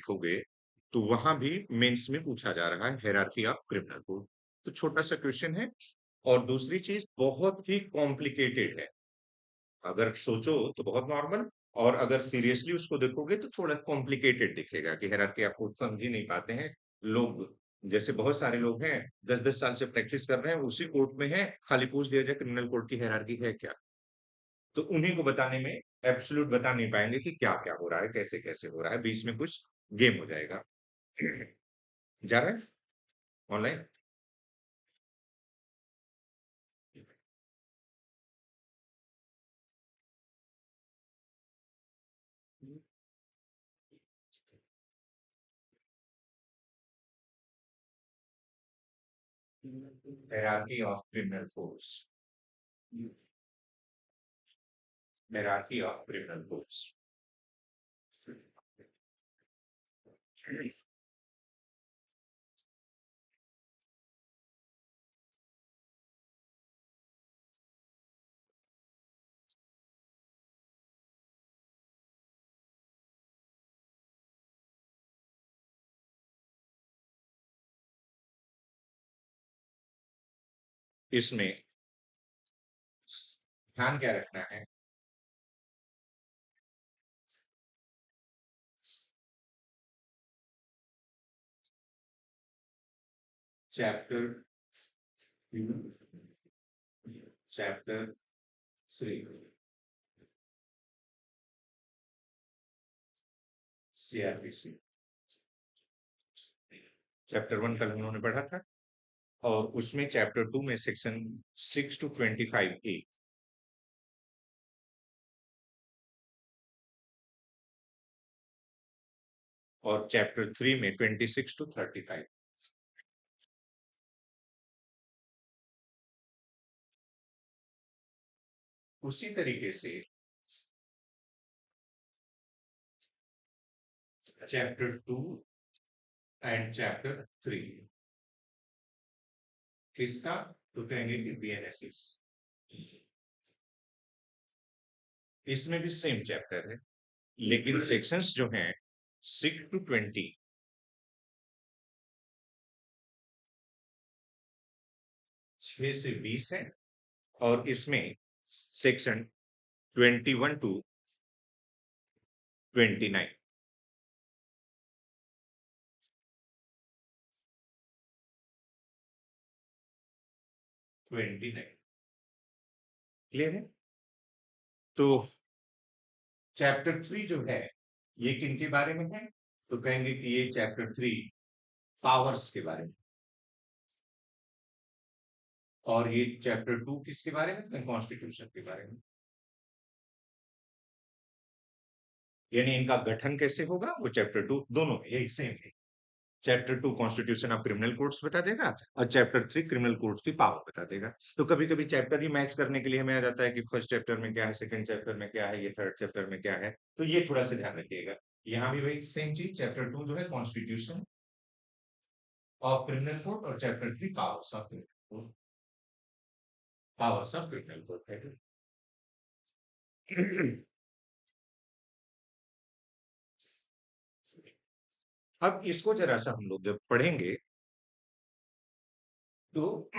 देखोगे तो वहां भी मेंस में पूछा जा रहा है हायरार्की ऑफ क्रिमिनल कोड। तो छोटा सा क्वेश्चन है। और दूसरी चीज बहुत ही कॉम्प्लिकेटेड है। अगर सोचो तो बहुत नॉर्मल, और अगर सीरियसली उसको देखोगे तो थोड़ा कॉम्प्लिकेटेड दिखेगा कि हायरार्की आप खुद समझ ही नहीं पाते हैं लोग। जैसे बहुत सारे लोग हैं 10-10 साल से प्रैक्टिस कर रहे हैं, उसी कोर्ट में है, खाली पूछ दिया जाए क्रिमिनल कोर्ट की हायरार्की है क्या, तो उन्हीं को बताने में एब्सोल्यूट बता नहीं पाएंगे कि क्या क्या हो रहा है, कैसे कैसे हो रहा है, बीच में कुछ गेम हो जाएगा। जा रहा है online. Hierarchy of criminal courts. Hierarchy of criminal courts. इसमें ध्यान क्या रखना है? Chapter chapter 3 CrPC. चैप्टर 1 कल हम लोगों ने पढ़ा था, और उसमें चैप्टर 2 में सेक्शन 6 to 25A, और चैप्टर 3 में 26 to 35। उसी तरीके से चैप्टर 2 एंड चैप्टर 3 किसका, तो कहेंगे कि बीएनएसएस। इसमें भी सेम चैप्टर है, लेकिन सेक्शंस जो हैं 6 to 20, 6 से 20 है, और इसमें सेक्शन 21 to 29। 29 क्लियर है? तो चैप्टर 3 जो है ये किनके बारे में है, तो कहेंगे कि ये चैप्टर 3 पावर्स के बारे में, और ये चैप्टर 2 किसके बारे में, कॉन्स्टिट्यूशन के बारे में। यानी इनका गठन कैसे होगा, वो चैप्टर 2 दोनों में यही सेम है। Chapter 2 constitution of criminal courts बता देगा, और चैप्टर 3 क्रिमिनल कोर्ट्स की पावर बता देगा। तो कभी कभी चैप्टर ही मैच करने के लिए हमें आ जाता है कि फर्स्ट चैप्टर में क्या है, सेकंड चैप्टर में क्या है, ये थर्ड चैप्टर में क्या है, तो ये थोड़ा सा ध्यान रखिएगा। यहाँ भी वही सेम चीज, चैप्टर 2 जो है कॉन्स्टिट्यूशन ऑफ क्रिमिनल कोर्ट, और chapter 3 powers of criminal court. Powers of criminal court है। अब इसको जरा सा हम लोग जब पढ़ेंगे तो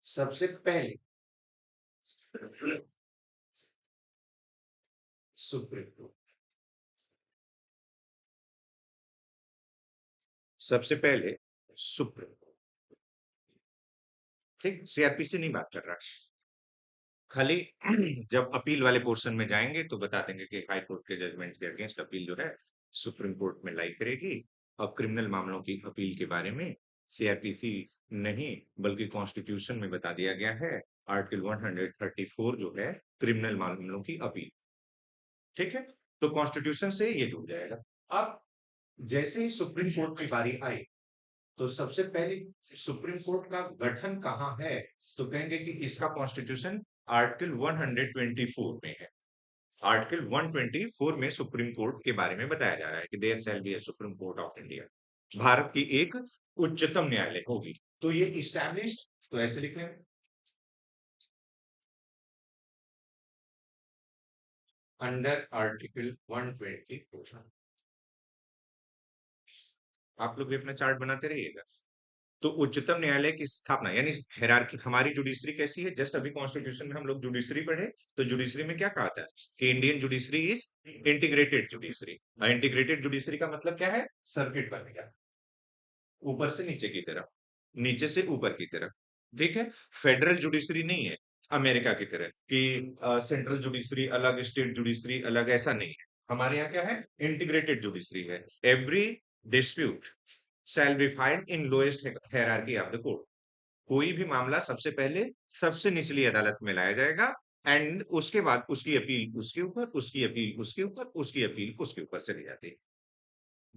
सबसे पहले सुप्रीम कोर्ट, सबसे पहले सुप्रीम कोर्ट, ठीक, सीआरपीसी नहीं बात कर रहा। खाली जब अपील वाले पोर्शन में जाएंगे तो बता देंगे कि हाई कोर्ट के जजमेंट के अगेंस्ट अपील जो है सुप्रीम कोर्ट में लाई करेगी। और क्रिमिनल मामलों की अपील के बारे में सीआरपीसी नहीं, बल्कि कॉन्स्टिट्यूशन में बता दिया गया है, आर्टिकल 134 जो है क्रिमिनल मामलों की अपील। ठीक है, तो कॉन्स्टिट्यूशन से ये जुड़ जाएगा। अब जैसे ही सुप्रीम कोर्ट की बारी आई, तो सबसे पहले सुप्रीम कोर्ट का गठन कहाँ है, तो कहेंगे कि इसका कॉन्स्टिट्यूशन आर्टिकल 124 में है। आर्टिकल 124 में सुप्रीम कोर्ट के बारे में बताया जा रहा है कि there shall be a supreme court of India, Bharat की एक उच्चतम न्यायालय होगी। तो ये इस्टेब्लिश, तो ऐसे लिख लें, अंडर आर्टिकल 124। आप लोग भी अपना चार्ट बनाते रहिएगा। तो उच्चतम न्यायालय की स्थापना यानी हायरार्की, हमारी जुडिशरी कैसी है, जस्ट अभी कॉन्स्टिट्यूशन में हम लोग जुडिशरी पढ़े, तो जुडिशरी में क्या कहा था कि Indian judiciary is integrated judiciary. Integrated judiciary का मतलब क्या है, सर्किट बनेगा ऊपर से नीचे की तरफ, नीचे से ऊपर की तरफ, ठीक है। फेडरल जुडिशरी नहीं है अमेरिका की तरह कि सेंट्रल जुडिशरी अलग स्टेट जुडिशरी अलग, ऐसा नहीं है। हमारे यहाँ क्या है, इंटीग्रेटेड जुडिशरी है। Every dispute shall be filed in lowest hierarchy of the court. कोई भी मामला सबसे पहले सबसे निचली अदालत में लाया जाएगा, एंड उसके बाद उसकी अपील उसके ऊपर, उसकी अपील उसके ऊपर, उसकी अपील उसके ऊपर चली जाती है।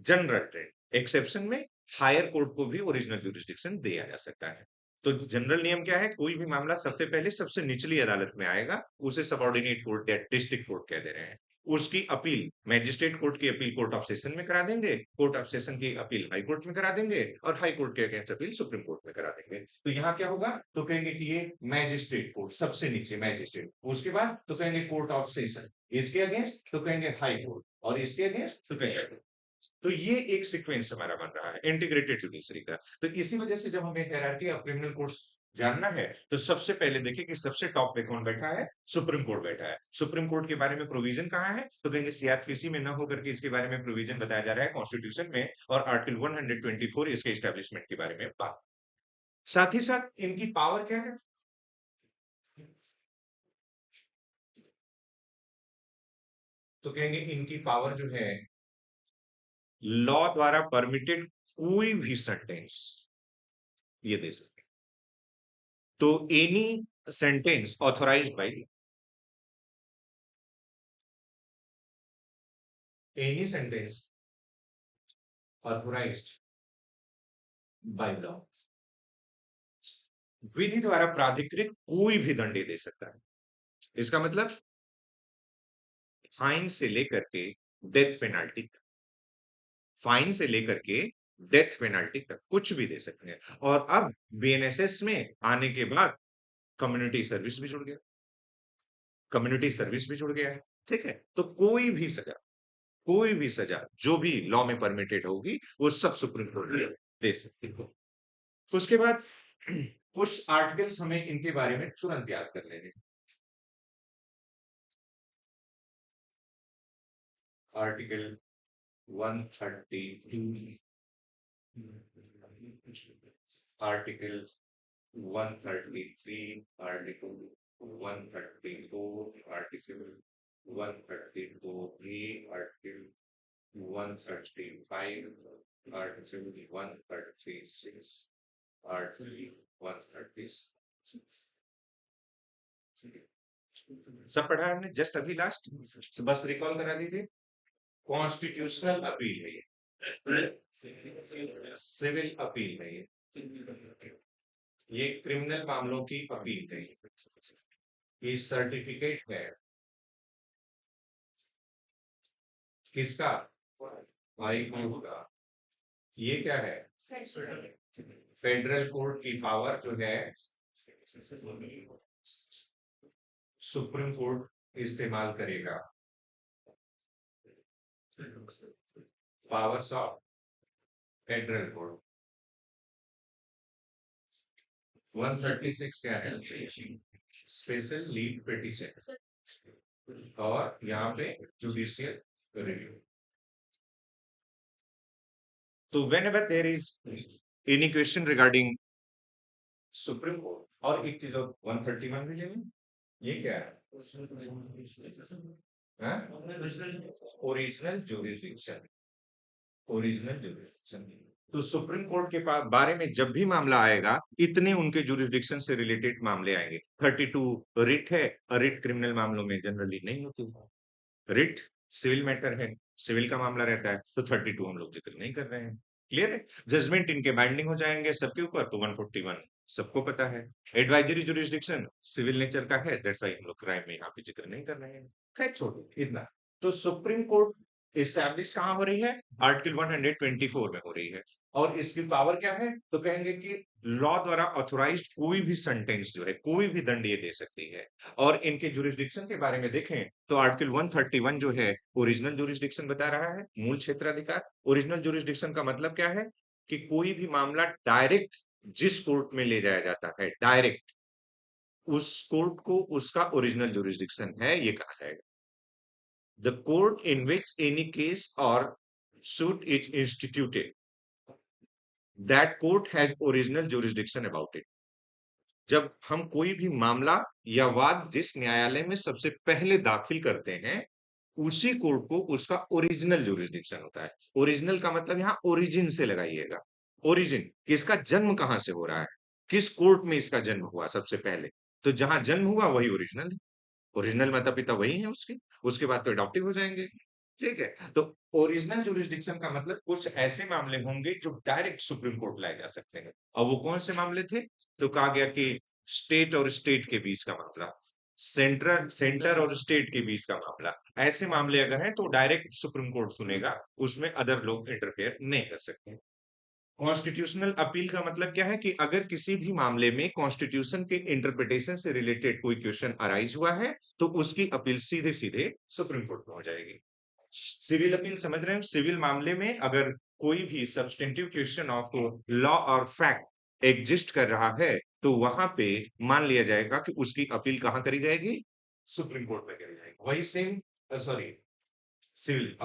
जनरल ट्रेड एक्सेप्शन में हायर कोर्ट को भी ओरिजिनल जुरिस्डिक्शन दिया जा सकता है। तो जनरल नियम क्या है, कोई भी मामला सबसे पहले सबसे निचली अदालत में आएगा, उसे सबऑर्डिनेट कोर्ट या डिस्ट्रिक्ट कोर्ट कह दे रहे हैं। उसकी अपील मैजिस्ट्रेट कोर्ट की अपील कोर्ट ऑफ सेशन में करा देंगे, कोर्ट ऑफ सेशन की अपील हाई कोर्ट में करा देंगे, और हाई कोर्ट के अगेंस्ट अपील सुप्रीम कोर्ट में करा देंगे। तो यहाँ क्या होगा, तो कहेंगे कि ये मैजिस्ट्रेट कोर्ट सबसे नीचे मैजिस्ट्रेट, उसके बाद तो कहेंगे कोर्ट ऑफ सेशन, इसके अगेंस्ट तो कहेंगे हाई कोर्ट, और इसके अगेंस्ट तो कहेंगे। तो ये एक सीक्वेंस हमारा बन रहा है इंटीग्रेटेड जुडिशरी का। तो इसी वजह से जब हमें हायरार्की ऑफ क्रिमिनल कोर्ट्स जानना है, तो सबसे पहले देखिए कि सबसे टॉप पे कौन बैठा है, सुप्रीम कोर्ट बैठा है। सुप्रीम कोर्ट के बारे में प्रोविजन कहाँ है, तो कहेंगे सीआरपीसी में न होकर के इसके बारे में प्रोविजन बताया जा रहा है कॉन्स्टिट्यूशन में, और आर्टिकल 124 इसके एस्टेब्लिशमेंट के बारे में बात। साथ ही साथ इनकी पावर क्या है, तो कहेंगे इनकी पावर जो है, लॉ द्वारा परमिटेड कोई भी सेंटेंस ये दे सकते। तो any sentence authorised by, any sentence authorised by law, विधि द्वारा प्राधिकृत कोई भी दंड दे सकता है। इसका मतलब फाइन से लेकर के डेथ पेनाल्टी, फाइन से लेकर के डेथ पेनाल्टी तक कुछ भी दे सकते हैं। और अब बीएनएसएस में आने के बाद कम्युनिटी सर्विस भी जुड़ गया, कम्युनिटी सर्विस भी जुड़ गया है, ठीक है। तो कोई भी सजा, कोई भी सजा जो भी लॉ में परमिटेड होगी, वो सब सुप्रीम कोर्ट दे सकती है। उसके बाद कुछ आर्टिकल्स हमें इनके बारे में तुरंत याद कर लेने। आर्टिकल 132, आर्टिकल 133, आर्टिकल 134, आर्टिकल 134 ए, आर्टिकल 135, आर्टिकल 136, आर्टिकल 136, सब पढ़ा है हमने जस्ट अभी लास्ट, तो बस रिकॉल करा दीजिए। कॉन्स्टिट्यूशनल अपील है ये, सिविल अपील है ये क्रिमिनल मामलों की अपील है, ये सर्टिफिकेट है किसका, हाई कोर्ट का। ये क्या है, फेडरल कोर्ट की पावर जो है सुप्रीम कोर्ट इस्तेमाल करेगा, पावर्स ऑफ फेडरल कोर्ट। 136 क्या है, स्पेशल लीव पिटीशन, और यहाँ पे जुडिशियल रिव्यू। तो whenever there is any question regarding supreme court, और एक चीज और 131 भी लेंगे, ये क्या है, ओरिजिनल जुरिस्डिक्शन, ओरिजिनल जुरिस्डिक्शन। तो सुप्रीम कोर्ट के बारे में जब भी मामला आएगा, इतने उनके जुरिस्डिक्शन से रिलेटेड मामले आएंगे। 32 रिट है, रिट क्रिमिनल मामलों में जनरली नहीं होती, रिट सिविल मैटर है, सिविल का मामला रहता है, तो 32 हम लोग जिक्र नहीं कर रहे हैं। क्लियर है, जजमेंट इनके बाइंडिंग हो जाएंगे सबके ऊपर, तो 141 सबको पता है। एडवाइजरी जुरिस्डिक्शन सिविल नेचर का है, दैट्स व्हाई हम लोग क्राइम में यहाँ पे जिक्र नहीं कर रहे हैं। खैर छोड़ो इतना। तो सुप्रीम कोर्ट इस्टेब्लिश कहाँ हो रही है? आर्टिकल 124 में हो रही है। और इसकी पावर क्या है? तो कहेंगे कि लॉ द्वारा ऑथोराइज्ड कोई भी सेंटेंस जो है, कोई भी दंड ये दे सकती है। और इनके जुरिस्डिक्शन के बारे में देखें तो आर्टिकल 131 जो है ओरिजिनल जुरिस्डिक्शन बता रहा है, मूल क्षेत्राधिकार। ओरिजिनल जुरिस्डिक्शन का मतलब क्या है? कि कोई भी मामला डायरेक्ट जिस कोर्ट में ले जाया जाता है, डायरेक्ट उस कोर्ट को उसका ओरिजिनल जुरिस्डिक्शन है, ये कहा जाएगा। The court in which any case or suit is instituted, that court has original jurisdiction about it. जब हम कोई भी मामला या वाद जिस न्यायालय में सबसे पहले दाखिल करते हैं, उसी कोर्ट को उसका ओरिजिनल जुरिस्डिक्शन होता है। ओरिजिनल का मतलब यहाँ ओरिजिन से लगाइएगा। ओरिजिन, किसका जन्म कहाँ से हो रहा है, किस कोर्ट में इसका जन्म हुआ सबसे पहले। तो जहां जन्म हुआ वही ओरिजिनल है। ओरिजिनल माता-पिता वही हैं उसके बाद तो अडॉप्टिव हो जाएँगे, ठीक है? तो ओरिजिनल जुरिस्डिक्शन का मतलब कुछ ऐसे मामले होंगे जो डायरेक्ट सुप्रीम कोर्ट लाए जा सकते हैं। और वो कौन से मामले थे? तो कहा गया कि स्टेट और स्टेट के बीच का मामला, सेंटर और स्टेट के बीच का मामला, ऐसे मामले अगर हैं तो डायरेक्ट सुप्रीम कोर्ट सुनेगा, उसमें अदर लोग इंटरफेयर नहीं कर सकते। कॉन्स्टिट्यूशनल अपील का मतलब क्या है कि अगर किसी भी मामले में कॉन्स्टिट्यूशन के इंटरप्रिटेशन से रिलेटेड कोई क्वेश्चन अराइज हुआ है तो उसकी अपील सीधे सीधे सुप्रीम कोर्ट में हो जाएगी। सिविल अपील समझ रहे हैं? सिविल मामले में अगर कोई भी सब्सटेंटिव क्वेश्चन ऑफ लॉ और फैक्ट एग्जिस्ट कर रहा है तो वहां पे मान लिया जाएगा कि उसकी अपील कहां करी जाएगी? सुप्रीम कोर्ट में करी जाएगी। वही same, sorry, civil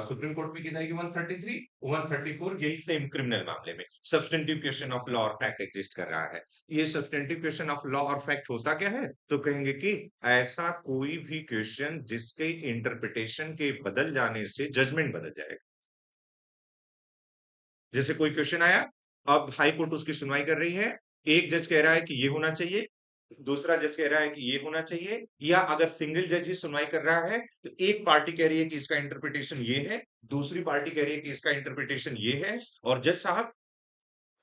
supreme court में की जाएगी 133, 134, यही सेम क्रिमिनल मामले में सब्सटेंटिव क्वेश्चन ऑफ लॉ और फैक्ट एग्जिस्ट कर रहा है। ये सब्सटेंटिव क्वेश्चन ऑफ लॉ और फैक्ट होता क्या है? तो कहेंगे कि ऐसा कोई भी क्वेश्चन जिसके इंटरप्रिटेशन के बदल जाने से जजमेंट बदल जाएगा। जैसे कोई क्वेश्चन आया, अब हाई कोर्ट उसकी सुनवाई कर रही है, एक जज कह रहा है कि ये होना चाहिए, दूसरा जज कह रहा है कि ये होना चाहिए, या अगर सिंगल जज ही सुनवाई कर रहा है तो एक पार्टी कह रही है कि इसका इंटरप्रिटेशन ये है, दूसरी पार्टी कह रही है कि इसका इंटरप्रिटेशन ये है, और जज साहब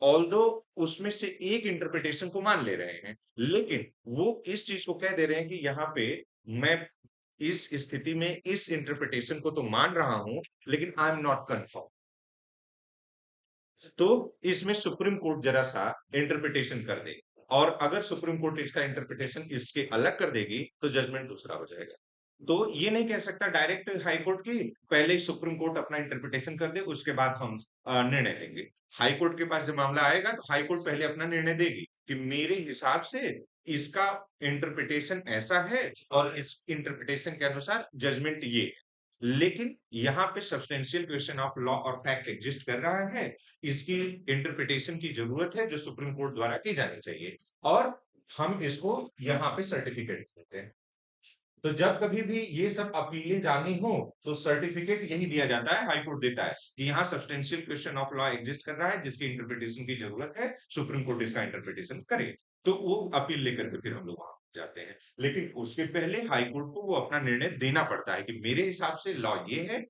ऑल्दो उसमें से एक इंटरप्रिटेशन को मान ले रहे हैं, लेकिन वो इस चीज को कह दे रहे हैं कि यहाँ पे मैं इस स्थिति में इस इंटरप्रिटेशन को तो मान रहा हूं, लेकिन आई एम नॉट कन्फर्म। तो इसमें सुप्रीम कोर्ट जरा सा इंटरप्रिटेशन कर देगी, और अगर सुप्रीम कोर्ट इसका इंटरप्रिटेशन इसके अलग कर देगी तो जजमेंट दूसरा हो जाएगा। तो ये नहीं कह सकता डायरेक्ट हाई कोर्ट की पहले ही सुप्रीम कोर्ट अपना इंटरप्रिटेशन कर दे, उसके बाद हम निर्णय लेंगे। हाई कोर्ट के पास जब मामला आएगा तो हाई कोर्ट पहले अपना निर्णय देगी कि मेरे हिसाब से इसका इंटरप्रिटेशन ऐसा है और इस इंटरप्रिटेशन के अनुसार जजमेंट ये है। लेकिन यहाँ पे सब्सटेंशियल क्वेश्चन ऑफ लॉ और फैक्ट एग्जिस्ट कर रहा है, इसकी इंटरप्रिटेशन की जरूरत है जो सुप्रीम कोर्ट द्वारा की जानी चाहिए, और हम इसको यहाँ पे सर्टिफिकेट देते हैं। तो जब कभी भी ये सब अपीलें जानी हो तो सर्टिफिकेट यही दिया जाता है, हाई कोर्ट देता है कि यहाँ substantial question of law exist कर रहा है जिसकी इंटरप्रिटेशन की जरूरत है, सुप्रीम कोर्ट इसका इंटरप्रिटेशन करे। तो वो अपील लेकर के फिर हम लोग वहां जाते हैं, लेकिन उसके पहले हाई कोर्ट को वो अपना निर्णय देना पड़ता है कि मेरे हिसाब से लॉ ये है,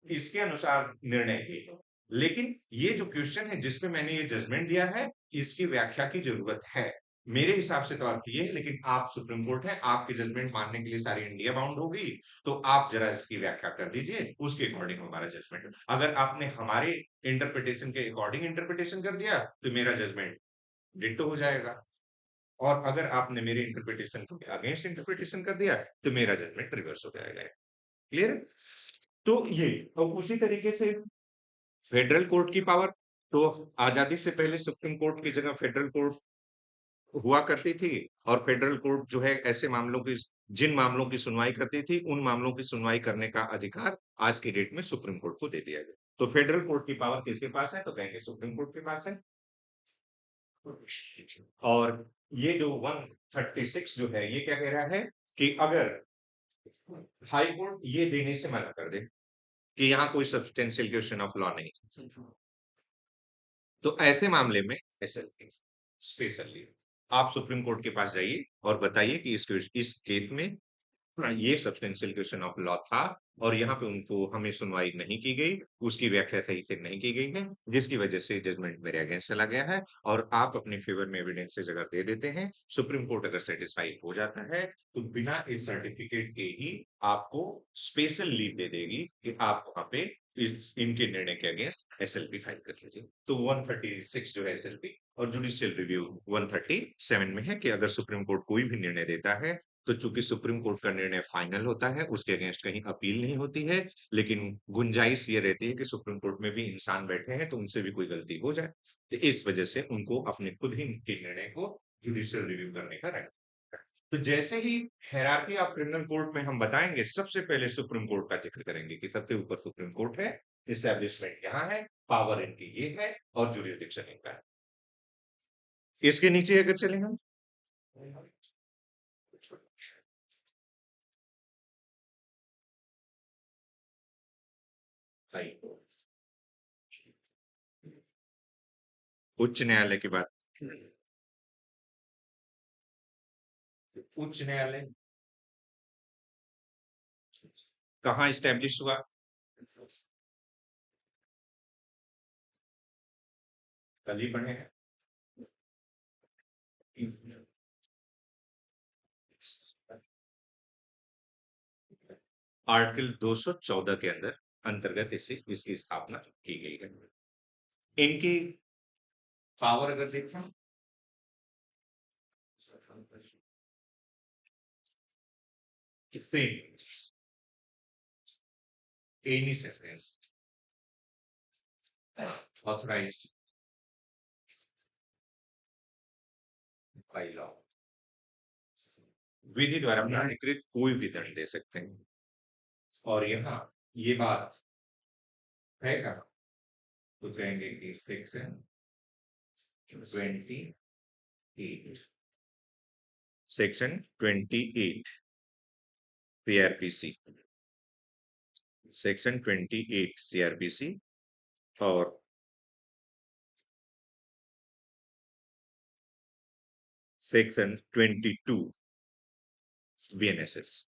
इसके अनुसार निर्णय ये है। लेकिन ये जो क्वेश्चन है जिसमें मैंने ये जजमेंट दिया है, इसकी व्याख्या की जरूरत है। मेरे हिसाब से तो अर्थ ये है, लेकिन आप सुप्रीम कोर्ट है, आपके जजमेंट मानने के लिए सारी इंडिया बाउंड होगी, तो आप जरा इसकी व्याख्या कर दीजिए, उसके अकॉर्डिंग हमारा जजमेंट। अगर आपने हमारे इंटरप्रिटेशन के अकॉर्डिंग इंटरप्रिटेशन कर दिया तो मेरा जजमेंट डिट्टो हो जाएगा, और अगर आपने मेरे इंटरप्रिटेशन के अगेंस्ट इंटरप्रिटेशन कर दिया तो मेरा जजमेंट रिवर्स हो जाएगा। क्लियर? तो ये, तो उसी तरीके से फेडरल कोर्ट की पावर, तो आजादी से पहले सुप्रीम कोर्ट की जगह फेडरल कोर्ट हुआ करती थी, और फेडरल कोर्ट जो है ऐसे मामलों की, जिन मामलों की सुनवाई करती थी उन मामलों की सुनवाई करने का अधिकार आज की डेट में सुप्रीम कोर्ट को दे दिया गया। तो फेडरल कोर्ट की पावर किसके पास है? तो कहेंगे सुप्रीम कोर्ट के पास है। और ये जो 136 जो है ये क्या कह रहा है कि अगर हाई कोर्ट ये देने से मना कर दे कि यहाँ कोई सब्सटेंशियल क्वेश्चन ऑफ लॉ नहीं, तो ऐसे मामले में एसएलपी, स्पेशली आप सुप्रीम कोर्ट के पास जाइए और बताइए कि इस केस में ये सब्सटेंशियल क्वेश्चन ऑफ लॉ था, और यहाँ पे उनको हमें सुनवाई नहीं की गई, उसकी व्याख्या सही से नहीं की गई है, जिसकी वजह से जजमेंट मेरे अगेंस्ट चला गया है और आप अपने फेवर में एविडेंसेस अगर दे देते हैं, सुप्रीम कोर्ट अगर सेटिस्फाई हो जाता है, तो बिना इस सर्टिफिकेट के ही आपको स्पेशल लीव दे देगी कि आप वहाँ पे इस इनके निर्णय के अगेंस्ट एसएलपी फाइल कर लीजिए। तो 136 जो है एसएलपी और जुडिशियल रिव्यू 137 में है कि अगर सुप्रीम कोर्ट कोई भी निर्णय देता है, तो चूंकि सुप्रीम कोर्ट का निर्णय फाइनल होता है, उसके अगेंस्ट कहीं अपील नहीं होती है, लेकिन गुंजाइश ये रहती है कि सुप्रीम कोर्ट में भी इंसान बैठे हैं, तो उनसे भी कोई गलती हो जाए। तो इस वजह से उनको अपने खुद ही के निर्णय को जुडिशियल रिव्यू करने का राइट है। तो जैसे ही हायरार्की ऑफ क्रिमिनल कोर्ट में हम बताएंगे, सबसे पहले सुप्रीम कोर्ट का जिक्र करेंगे कि सबसे ऊपर सुप्रीम कोर्ट है, एस्टेब्लिशमेंट यहाँ है, पावर इनकी ये है और जुरिडिक्शन इनका है। इसके नीचे अगर चले हम, हाई कोर्ट, उच्च न्यायालय की बात, उच्च न्यायालय कहाँ स्टैब्लिश हुआ? कल ही पढ़े हैं। आर्टिकल 214 के अंदर अंतर्गत इसे इसकी स्थापना की गई है। इनकी पावर अगर देखें, any sentence authorised by law, विधि द्वारा प्रमाणीकृत कोई भी दंड दे सकते हैं। और यहाँ ये बात है क्या, तो कहेंगे कि section 28, section 28 CrPC, section 28 CrPC और सेक्शन 22 बीएनएसएस,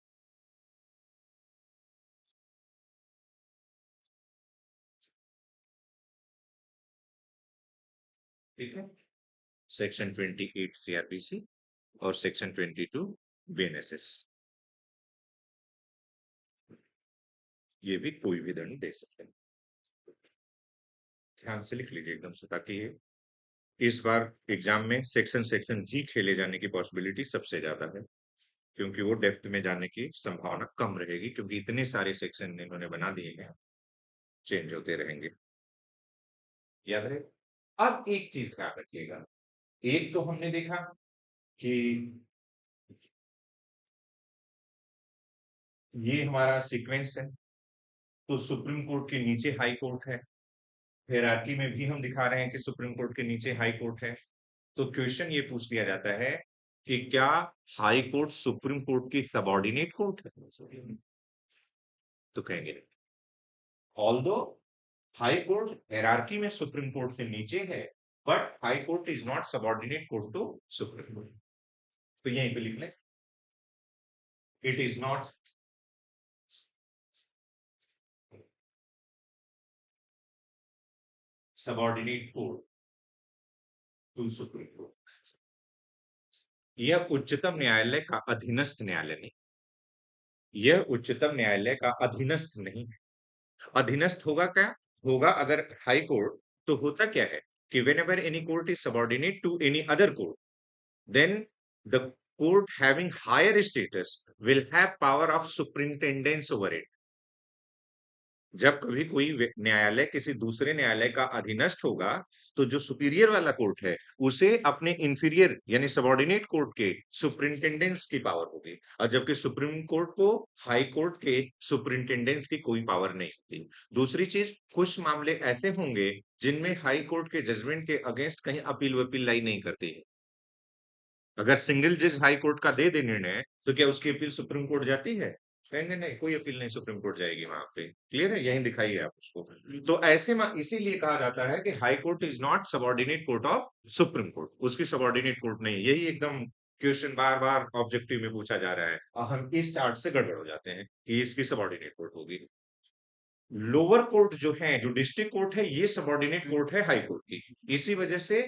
ठीक है, सेक्शन 28 सीआरपीसी और सेक्शन 22 बीएनएसएस, ये भी कोई भी दंड दे सकते हैं। ध्यान से लिख लीजिए एकदम से, ताकि इस बार एग्जाम में सेक्शन सेक्शन ही खेले जाने की पॉसिबिलिटी सबसे ज्यादा है, क्योंकि वो डेप्थ में जाने की संभावना कम रहेगी, क्योंकि इतने सारे सेक्शन इन्होंने बना दिए हैं, चेंज होते रहेंगे। याद रहे। अब एक चीज ध्यान रखिएगा, एक तो हमने देखा कि ये हमारा सीक्वेंस है, तो सुप्रीम कोर्ट के नीचे हाई कोर्ट है, हायरार्की में भी हम दिखा रहे हैं कि सुप्रीम कोर्ट के नीचे हाई कोर्ट है। तो क्वेश्चन ये पूछ लिया जाता है कि क्या हाई कोर्ट सुप्रीम कोर्ट की सबऑर्डिनेट कोर्ट है? तो कहेंगे ऑल्दो हाई कोर्ट हायरार्की में सुप्रीम कोर्ट से नीचे है, but high court is not subordinate court to supreme court. तो यहीं पे लिख लें, it is not subordinate court to supreme court. यह उच्चतम न्यायालय का अधीनस्थ न्यायालय नहीं, यह उच्चतम न्यायालय का अधीनस्थ नहीं है। अधीनस्थ होगा क्या, होगा अगर हाई कोर्ट, तो होता क्या है कि whenever any court is subordinate to any other court, then the court having higher status will have power of superintendence over it। जब कभी कोई न्यायालय किसी दूसरे न्यायालय का अधीनस्थ होगा, तो जो सुपीरियर वाला कोर्ट है, उसे अपने इंफीरियर यानी सबऑर्डिनेट कोर्ट के सुपरिंटेंडेंस की पावर होगी, और जबकि सुप्रीम कोर्ट को हाई कोर्ट के सुपरिंटेंडेंस की कोई पावर नहीं होती। दूसरी चीज, कुछ मामले ऐसे होंगे जिनमें हाई कोर्ट के जजमेंट के अगेंस्ट कहीं अपील वपील लाई नहीं करती है। अगर सिंगल जज हाई कोर्ट का दे दे निर्णय, तो क्या उसकी अपील सुप्रीम कोर्ट जाती है? कहेंगे नहीं, कोई अपील नहीं सुप्रीम कोर्ट जाएगी वहां पे। क्लियर है, यही दिखाइए आप उसको। तो ऐसे में इसीलिए कहा जाता है कि high court is not subordinate court of supreme court, उसकी सबऑर्डिनेट कोर्ट नहीं है, यही एकदम क्वेश्चन बार बार ऑब्जेक्टिव में पूछा जा रहा है और हम इस चार्ट से गड़बड़ हो जाते हैं कि इसकी सबॉर्डिनेट कोर्ट होगी। लोअर कोर्ट जो है, जो डिस्ट्रिक्ट कोर्ट है, ये सबॉर्डिनेट कोर्ट है हाई कोर्ट की। इसी वजह से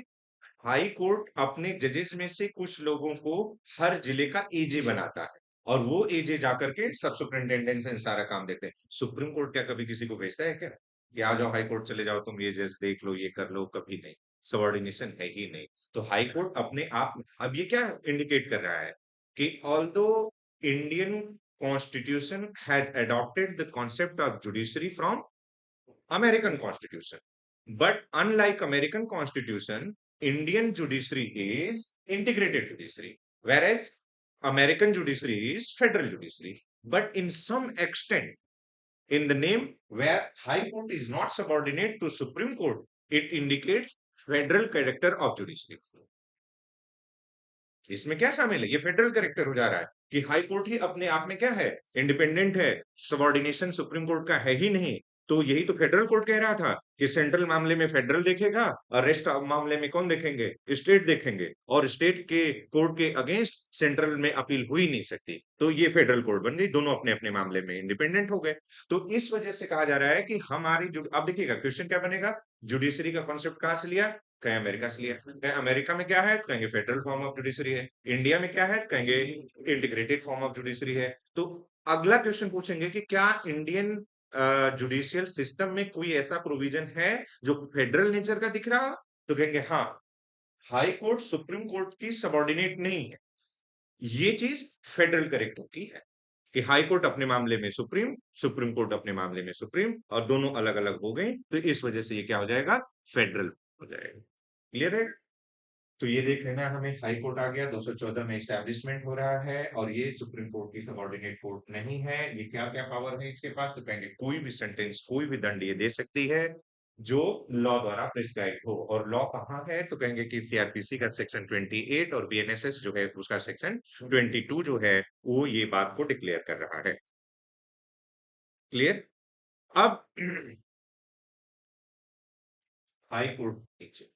हाई कोर्ट अपने जजेस में से कुछ लोगों को हर जिले का एजे बनाता है और वो एजे जाकर के सब सुपरिंटेंडेंट से सारा काम देखते हैं। सुप्रीम कोर्ट क्या कभी किसी को भेजता है क्या कि आ जाओ हाई कोर्ट चले जाओ, तुम ये जज देख लो, ये कर लो? कभी नहीं। सबॉर्डिनेशन है ही नहीं। तो हाई कोर्ट अपने आप, अब ये क्या इंडिकेट कर रहा है कि although Indian constitution has adopted the concept of judiciary from American Constitution. But unlike American Constitution, Indian judiciary is integrated judiciary, whereas American judiciary is federal judiciary. But in some extent, in the name where High Court is not subordinate to Supreme Court, it indicates federal character of judiciary. इसमें क्या शामिल है? ये federal character हो जा रहा है कि हाई कोर्ट ही अपने आप में क्या है? इंडिपेंडेंट है। सबॉर्डिनेशन सुप्रीम कोर्ट का है ही नहीं। तो यही तो फेडरल कोर्ट कह रहा था कि सेंट्रल मामले में फेडरल देखेगा और रेस्ट मामले में कौन देखेंगे? स्टेट देखेंगे, और स्टेट के कोर्ट के अगेंस्ट सेंट्रल में अपील हो ही नहीं सकती। तो ये फेडरल कोर्ट बन गई, दोनों अपने अपने मामले में इंडिपेंडेंट हो गए। तो इस वजह से कहा जा रहा है कि हमारी जो, अब देखिएगा क्वेश्चन क्या बनेगा, जुडिशरी का कॉन्सेप्ट कहां से लिया? कहें अमेरिका से लिया। कहें अमेरिका में क्या है? तो कहेंगे फेडरल फॉर्म ऑफ जुडिशरी है। इंडिया में क्या है? कहेंगे इंटीग्रेटेड फॉर्म ऑफ जुडिशरी है। तो अगला क्वेश्चन पूछेंगे कि क्या इंडियन जुडिशियल सिस्टम में कोई ऐसा प्रोविजन है जो फेडरल नेचर का दिख रहा? तो कहेंगे हाँ, हाई कोर्ट सुप्रीम कोर्ट की सबॉर्डिनेट नहीं है। ये चीज फेडरल करेक्ट होती है कि हाई कोर्ट अपने मामले में सुप्रीम, सुप्रीम कोर्ट अपने मामले में सुप्रीम, और दोनों अलग अलग हो गए। तो इस वजह से ये क्या हो जाएगा? फेडरल हो जाएगा। क्लियर है? तो ये देख लेना, हमें हाई कोर्ट आ गया, 214 में एस्टैब्लिशमेंट हो रहा है और ये सुप्रीम कोर्ट की सबऑर्डिनेट कोर्ट नहीं है। ये क्या क्या पावर है इसके पास? तो कहेंगे कोई भी सेंटेंस, कोई भी दंड ये दे सकती है जो लॉ द्वारा प्रिस्क्राइब हो। और लॉ कहाँ है? तो कहेंगे कि सीआरपीसी का सेक्शन 28 और बीएनएसएस जो है उसका सेक्शन 22 जो है वो ये बात को डिक्लेयर कर रहा है। क्लियर? अब हाई कोर्ट नीचे,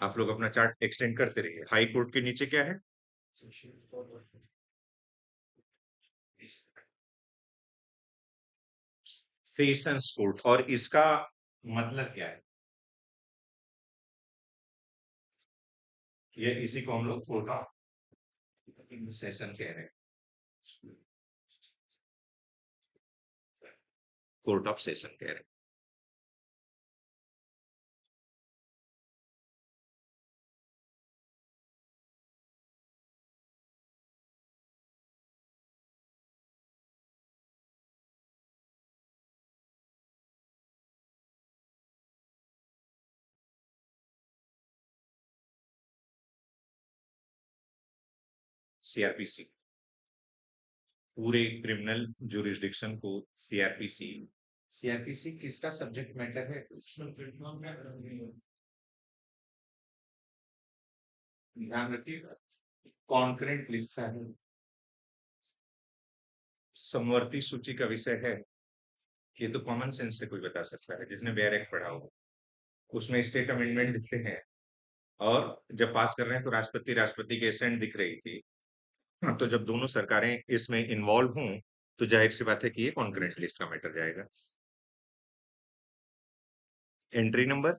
आप लोग अपना चार्ट एक्सटेंड करते रहिए। हाई कोर्ट के नीचे क्या है? Sessions court. और इसका मतलब क्या है? ये इसी को हम लोग कोर्ट ऑफ सेशन कह रहे हैं। कोर्ट ऑफ सेशन कह रहे हैं। सीआरपीसी पूरे क्रिमिनल जुरिस्डिक्शन को सीआरपीसी, सीआरपीसी किसका सब्जेक्ट मैटर है? ध्यान रखिएगा, कॉन्करेंट लिस्ट है, समवर्ती सूची का विषय है। ये तो कॉमन सेंस से कोई बता सकता है जिसने बेयर एक्ट पढ़ा हो। उसमें स्टेट अमेंडमेंट दिखते हैं और जब पास कर रहे हैं तो राष्ट्रपति, राष्ट्रपति की एसेंट दिख रही थी। हाँ, तो जब दोनों सरकारें इसमें इन्वॉल्व हों तो जाहिर सी बात है कि ये कॉन्करेंट लिस्ट का मैटर जाएगा। एंट्री नंबर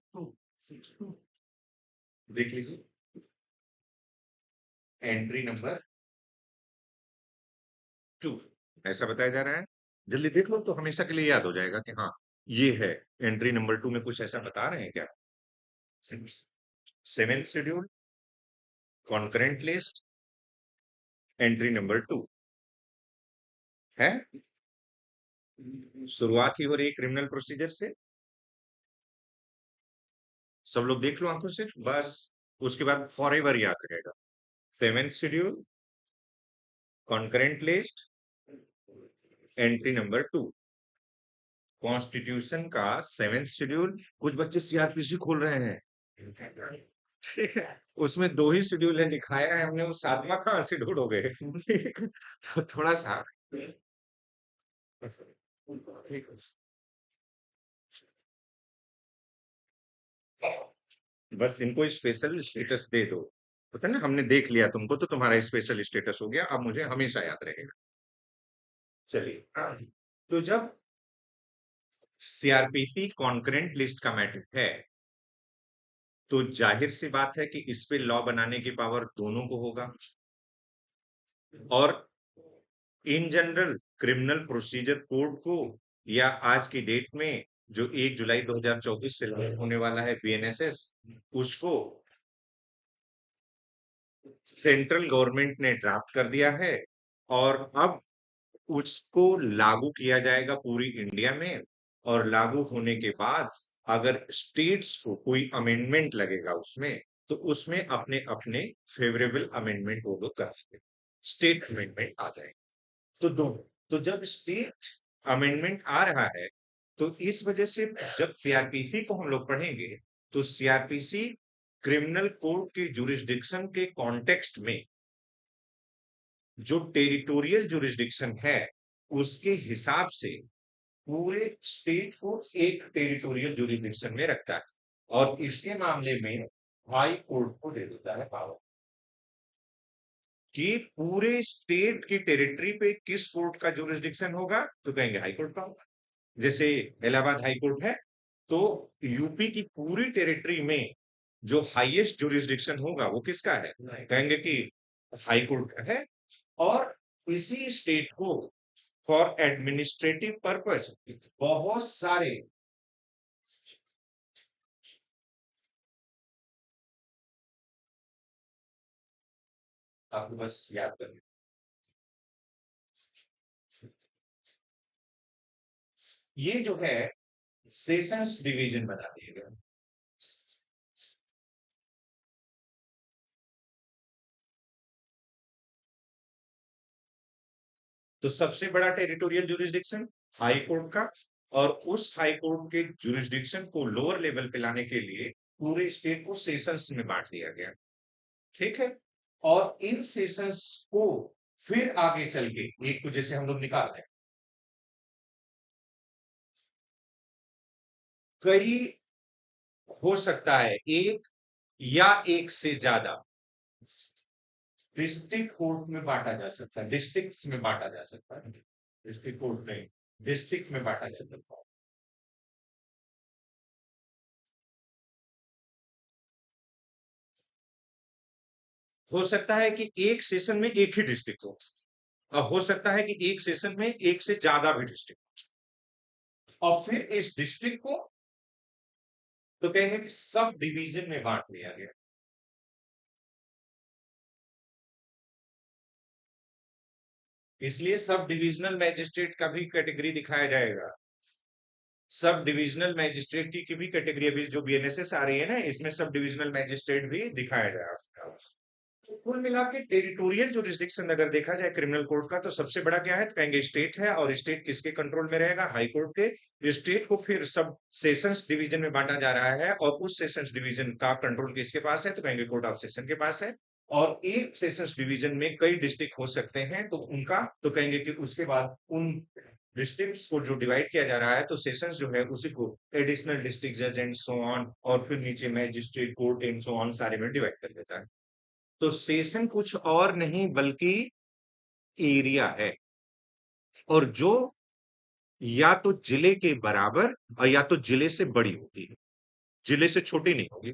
देख लीजिए, एंट्री नंबर 2 ऐसा बताया जा रहा है। जल्दी देख लो तो हमेशा के लिए याद हो जाएगा कि हाँ ये है। एंट्री नंबर 2 में कुछ ऐसा बता रहे हैं क्या? Seventh schedule, concurrent list, entry number 2 है। शुरुआत ही हो रही है क्रिमिनल प्रोसीजर से। सब लोग देख लो आंखों से बस, उसके बाद फॉरएवर याद रहेगा। Seventh schedule, concurrent list, entry number 2, constitution का सेवेंथ शेड्यूल। कुछ बच्चे सीआरपीसी खोल रहे हैं, ठीक है, उसमें 2 ही शेड्यूल है, दिखाया है हमने, वो 7वां कहाँ से ढूंढोगे? तो थोड़ा सा ठीक है। बस इनको स्पेशल स्टेटस दे दो, होता है ना, हमने देख लिया तुमको तो तुम्हारा स्पेशल स्टेटस हो गया, अब मुझे हमेशा याद रहेगा। चलिए, तो जब सीआरपीसी कॉन्करेंट लिस्ट का मैटर है, तो जाहिर सी बात है कि इस पे लॉ बनाने की पावर दोनों को होगा। और in general criminal procedure code को, या आज की डेट में जो 1 जुलाई 2024 से लागू होने वाला है बीएनएसएस, उसको सेंट्रल गवर्नमेंट ने ड्राफ्ट कर दिया है। और अब उसको लागू किया जाएगा पूरी इंडिया में। और लागू होने के बाद अगर स्टेट्स को कोई अमेंडमेंट लगेगा उसमें, तो उसमें अपने अपने फेवरेबल अमेंडमेंट वो लोग कर देंगे, स्टेट अमेंडमेंट आ जाएगा। तो दोनों, तो जब स्टेट अमेंडमेंट आ रहा है, तो इस वजह से जब सीआरपीसी को हम लोग पढ़ेंगे, तो सीआरपीसी क्रिमिनल कोड के जुरिस्डिक्शन के कॉन्टेक्स्ट में जो टेरिटोरियल जुरिस्डिक्शन है, उसके हिसाब से पूरे स्टेट को एक टेरिटोरियल जुरिस्डिक्शन में रखता है, और इसके मामले में हाई कोर्ट को दे देता है पावर कि पूरे स्टेट की टेरिटरी पे किस कोर्ट का जुरिस्डिक्शन होगा, तो कहेंगे हाई कोर्ट का होगा। जैसे इलाहाबाद हाई कोर्ट है, तो यूपी की पूरी टेरिटरी में जो हाईएस्ट जुरिस्डिक्शन होगा वो किसका है, कहेंगे कि हाई कोर्ट का है। और इसी स्टेट को फॉर एडमिनिस्ट्रेटिव पर्पस बहुत सारे, आपको बस याद करना, ये जो है सेशंस डिवीजन बना दिए गए। तो सबसे बड़ा टेरिटोरियल जुरिस्डिक्शन हाई कोर्ट का, और उस हाई कोर्ट के जुरिस्डिक्शन को लोअर लेवल पे लाने के लिए पूरे स्टेट को सेशंस में बांट दिया गया। ठीक है। और इन सेशंस को फिर आगे चल के एक को जैसे हम लोग निकाल रहे हैं, कई हो सकता है एक या एक से ज्यादा डिस्ट्रिक्ट कोर्ट में बांटा जा सकता है, डिस्ट्रिक्ट में बांटा जा सकता है, डिस्ट्रिक्ट कोर्ट नहीं, डिस्ट्रिक्ट में बांटा जा सकता है। हो सकता है कि एक सेशन में एक ही डिस्ट्रिक्ट हो, और हो सकता है कि एक सेशन में एक से ज्यादा भी डिस्ट्रिक्ट, और फिर इस डिस्ट्रिक्ट को तो कहेंगे कि सब डिवीजन में बांट लिया गया। इसलिए सब डिविजनल मैजिस्ट्रेट का भी कैटेगरी दिखाया जाएगा। सब डिविजनल मैजिस्ट्रेट की भी कैटेगरी अभी जो बीएनएसएस आ रही है ना, इसमें सब डिविजनल मैजिस्ट्रेट भी दिखाया जाएगा। तो कुल मिला के टेरिटोरियल जुरिस्डिक्शन अगर देखा जाए क्रिमिनल कोर्ट का, तो सबसे बड़ा क्या है, तो कहेंगे स्टेट है, और स्टेट किसके कंट्रोल में रहेगा, हाई कोर्ट के। स्टेट को फिर सब सेशंस डिवीजन में बांटा जा रहा है, और उस सेशंस डिवीजन का कंट्रोल किसके पास है, तो कहेंगे कोर्ट ऑफ सेशन के पास है। और एक सेशंस डिवीजन में कई डिस्ट्रिक्ट हो सकते हैं, तो उनका तो कहेंगे कि उसके बाद उन डिस्ट्रिक्ट्स को जो डिवाइड किया जा रहा है, तो सेशंस जो है उसी को एडिशनल डिस्ट्रिक्ट जज एंड सो ऑन, और फिर नीचे magistrate court and so on सारे में डिवाइड कर देता है। तो सेशन कुछ और नहीं बल्कि एरिया है, और जो या तो जिले के बराबर और या तो जिले से बड़ी होती है, जिले से छोटी नहीं होगी।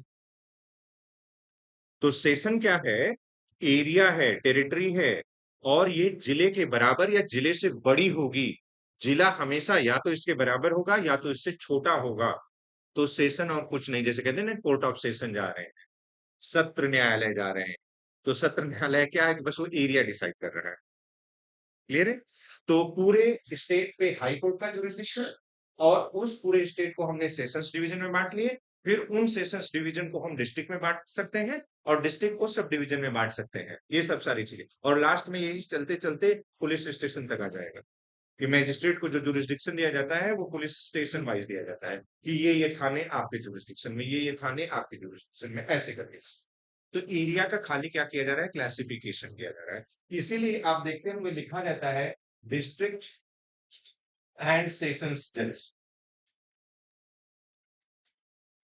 तो सेशन क्या है, एरिया है, टेरिटरी है, और ये जिले के बराबर या जिले से बड़ी होगी। जिला हमेशा या तो इसके बराबर होगा या तो इससे छोटा होगा। तो सेशन और कुछ नहीं, जैसे कहते हैं ना कोर्ट ऑफ सेशन जा रहे हैं, सत्र न्यायालय जा रहे हैं, तो सत्र न्यायालय क्या है कि बस वो एरिया डिसाइड कर रहा है। क्लियर है। तो पूरे स्टेट पे हाई कोर्ट का जुरिस्डिक्शन, और उस पूरे स्टेट को हमने सेशंस डिवीजन में बांट लिए। फिर उन सेशंस डिवीजन को हम डिस्ट्रिक्ट में बांट सकते हैं, और डिस्ट्रिक्ट को सब डिवीजन में बांट सकते हैं, ये सब सारी चीजें। और लास्ट में यही चलते चलते पुलिस स्टेशन तक आ जाएगा, कि मैजिस्ट्रेट को जो जुरिस्डिक्शन दिया जाता है वो पुलिस स्टेशन वाइज दिया जाता है, कि ये थाने आपके जुरिस्डिक्शन में, ये थाने आपके जुरिस्डिक्शन में, ऐसे करके। तो एरिया का खाली क्या किया जा रहा है, क्लासिफिकेशन किया जा रहा है। इसीलिए आप देखते हैं लिखा रहता है डिस्ट्रिक्ट एंड सेशंस जज,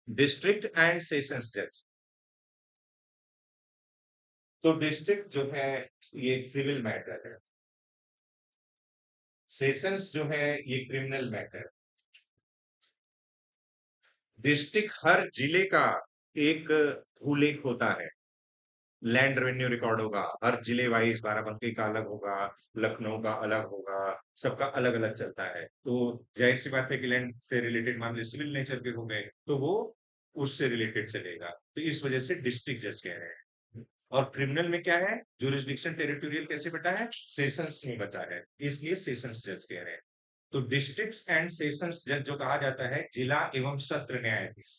डिस्ट्रिक्ट एंड सेशंस जज। तो डिस्ट्रिक्ट जो है ये सिविल मैटर है, सेशंस जो है ये क्रिमिनल मैटर। डिस्ट्रिक्ट हर जिले का एक भूलेख होता है, लैंड रेवेन्यू रिकॉर्ड होगा, हर जिले वाइज बाराबंकी का अलग होगा, लखनऊ का अलग होगा, सबका अलग अलग चलता है। तो जाहिर सी बात है कि लैंड से रिलेटेड मामले सिविल नेचर के होंगे, तो वो उससे रिलेटेड चलेगा, तो इस वजह से डिस्ट्रिक्ट जज कह रहे हैं। और क्रिमिनल में क्या है, जुरिस्डिक्शन टेरिटोरियल कैसे बटा है, सेशंस में बटा है, इसलिए सेशंस जज कह रहे हैं। तो डिस्ट्रिक्ट एंड सेशंस जज जो कहा जाता है जिला एवं सत्र न्यायाधीश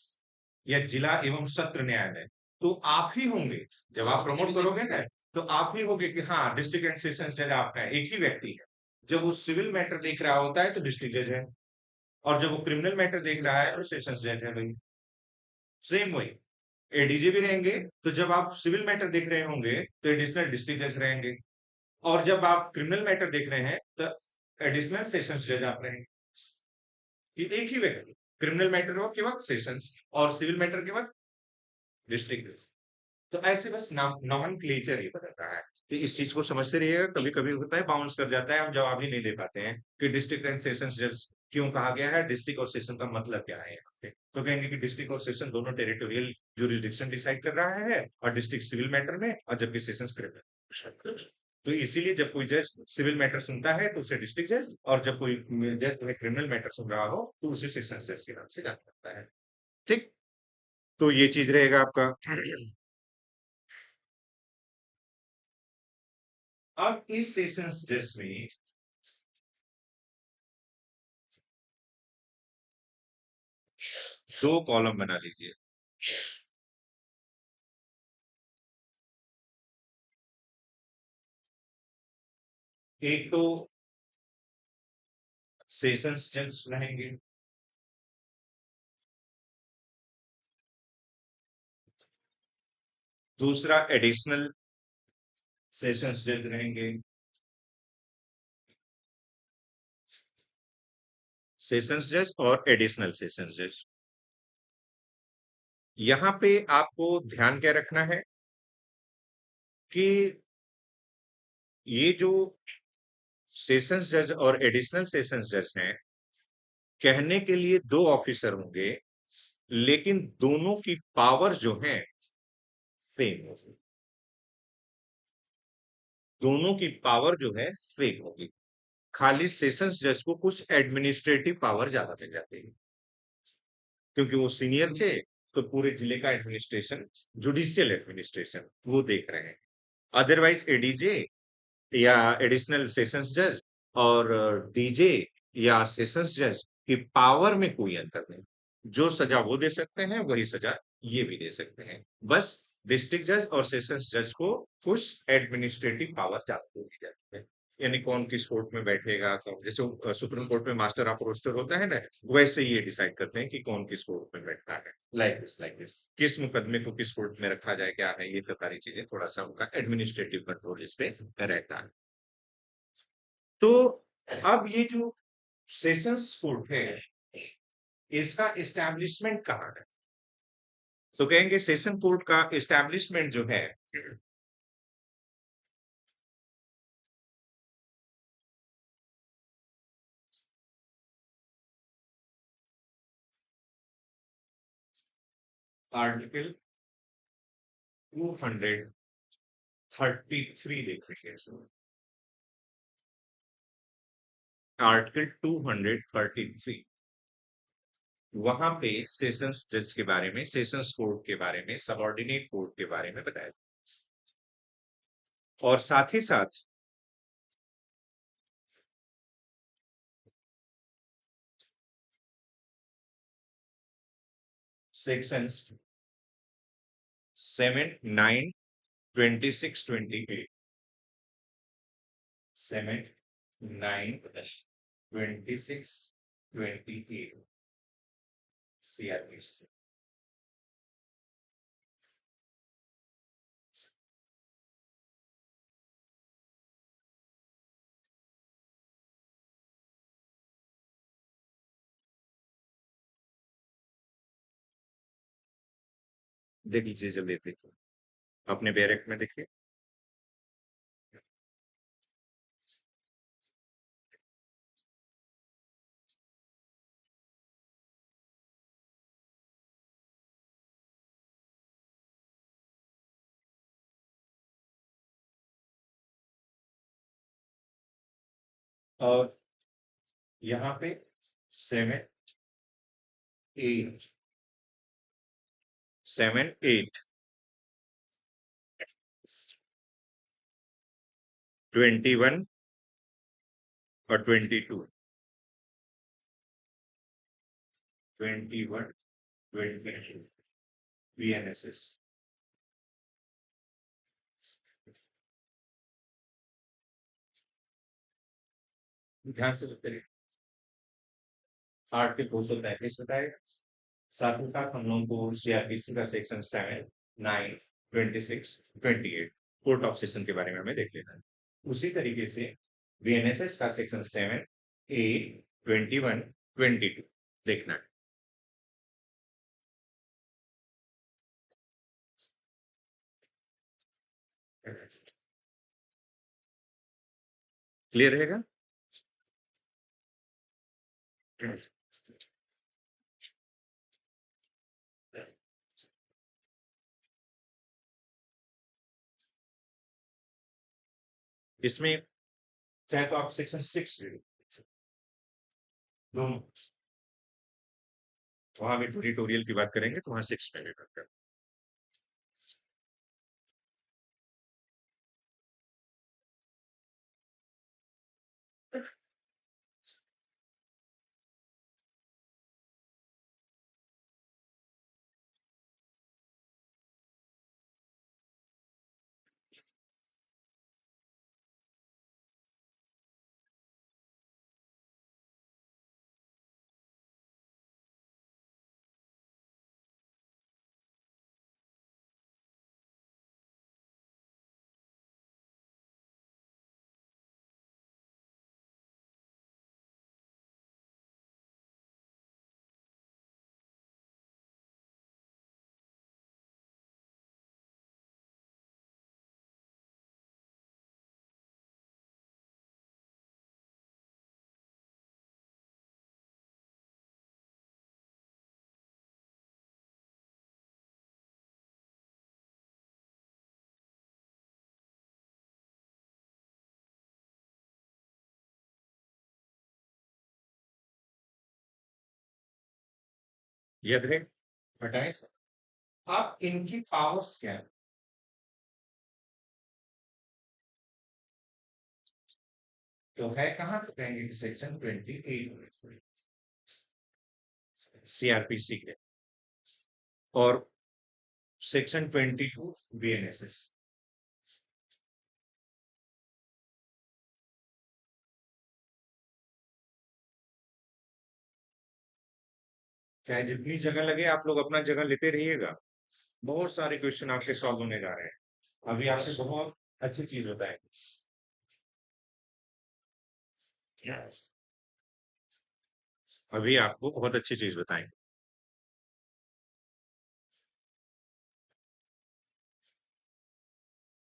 या जिला एवं सत्र न्यायालय, तो आप ही होंगे जब आप प्रमोट करोगे ना, तो आप ही होंगे कि हाँ डिस्ट्रिक्ट एंड सेशंस जज आपका है, एक ही व्यक्ति है। जब वो सिविल मैटर देख रहा होता है तो डिस्ट्रिक्ट जज है, और जब वो क्रिमिनल मैटर देख रहा है तो सेशंस जज है भाई। सेम वही एडीजे भी रहेंगे, तो जब आप सिविल मैटर देख रहे होंगे तो एडिशनल डिस्ट्रिक्ट जज रहेंगे, और जब आप क्रिमिनल मैटर देख रहे हैं तो एडिशनल सेशंस जज आप रहेंगे। ये एक ही व्यक्ति, क्रिमिनल मैटर हो के वक्त सेशंस, और सिविल मैटर के वक्त डिस्ट्रिक्ट जज। तो ऐसे बस नाम नॉमेनक्लेचर ही बदलता है। तो इस चीज को समझते रहिएगा, कभी कभी होता है बाउंस कर जाता है, हम जवाब ही नहीं दे पाते हैं कि डिस्ट्रिक्ट एंड सेशंस जज क्यों कहा गया है, डिस्ट्रिक्ट और सेशन का मतलब क्या है यहाँ पे। तो कहेंगे कि डिस्ट्रिक्ट और सेशन दोनों टेरिटोरियल जुरिस्डिक्शन डिसाइड कर रहा है, और डिस्ट्रिक्ट सिविल मैटर में, और जबकि सेशंस क्रिमिनल। तो इसीलिए जब कोई जज सिविल मैटर सुनता है तो उसे डिस्ट्रिक्ट जज, और जब कोई जज क्रिमिनल मैटर सुन रहा हो तो उसे सेशंस जज के नाम से जाना जाता है। ठीक, तो ये चीज रहेगा आपका। अब इस सेशंस जज में दो कॉलम बना लीजिए। एक तो सेशंस जज रहेंगे, दूसरा एडिशनल सेशंस जज रहेंगे। सेशंस जज और एडिशनल सेशंस जज, यहां पे आपको ध्यान क्या रखना है कि ये जो सेशंस जज और एडिशनल सेशंस जज हैं, कहने के लिए दो ऑफिसर होंगे, लेकिन दोनों की पावर जो है सेम होगी। दोनों की पावर जो है सेम होगी, खाली सेशंस जज को कुछ एडमिनिस्ट्रेटिव पावर ज्यादा मिल जाती है, क्योंकि वो सीनियर थे, तो पूरे जिले का एडमिनिस्ट्रेशन, जुडिशियल एडमिनिस्ट्रेशन वो देख रहे हैं। अदरवाइज एडीजे या एडिशनल सेशंस जज और डीजे या सेशंस जज की पावर में कोई अंतर नहीं, जो सजा वो दे सकते हैं वही सजा ये भी दे सकते हैं। बस डिस्ट्रिक्ट जज और सेशंस जज को कुछ एडमिनिस्ट्रेटिव पावर ज्यादा दी जाती है, यानी कौन किस कोर्ट में बैठेगा, कौन जैसे सुप्रीम कोर्ट में मास्टर ऑफ रोस्टर होता है ना, वैसे ये डिसाइड करते हैं कि कौन किस कोर्ट में बैठना है। लाइक दिस किस मुकदमे को किस कोर्ट में रखा जाए, क्या है, ये तो सारी चीजें थोड़ा सा उनका एडमिनिस्ट्रेटिव कंट्रोल इस पे रहता है। तो अब ये जो सेशंस कोर्ट है, इसका एस्टैब्लिशमेंट कहाँ है, तो कहेंगे सेशन कोर्ट का एस्टैब्लिशमेंट जो है, आर्टिकल 233 देखेंगे। आर्टिकल 233, वहां पे सेशंस जज के बारे में, सेशंस कोर्ट के बारे में, सबऑर्डिनेट कोर्ट के बारे में बताया, और साथ ही साथ सेक्शंस 7, 9, 26, 28, 7, 9, 26, 28 सीआरपीसी। देख लीजिए, जब देखिए अपने बैरक में देखिए, और यहाँ पे 7 8 7 8 21 और 22 21 22 VNSS। ध्यान से बताइए। आर्टिकल 235 बताएगा। साथ ही साथ हम लोगों को सीआरपीसी का सेक्शन 7 9 26 28 कोर्ट ऑफ सेशन के बारे में हमें देख लेना है। उसी तरीके से वीएनएसएस का सेक्शन 7 8 21 22 देखना है। क्लियर रहेगा। इसमें चाहे तो आप सेक्शन 6 ले लो, दोनों वहां भी ट्यूटोरियल की बात करेंगे तो वहां 6 में भी बात करेंगे। याद रहे हटाए। आप इनकी पावर्स क्या है? तो है कहाँ तो कहेंगे कि सेक्शन 28 सीआरपीसी के और सेक्शन 22 बीएनएसएस। चाहे जितनी जगह लगे आप लोग अपना जगह लेते रहिएगा। बहुत सारे क्वेश्चन आपके सॉल्व होने जा रहे हैं। अभी आपसे बहुत अच्छी चीज बताएंगे। अभी आपको बहुत अच्छी चीज बताएंगे।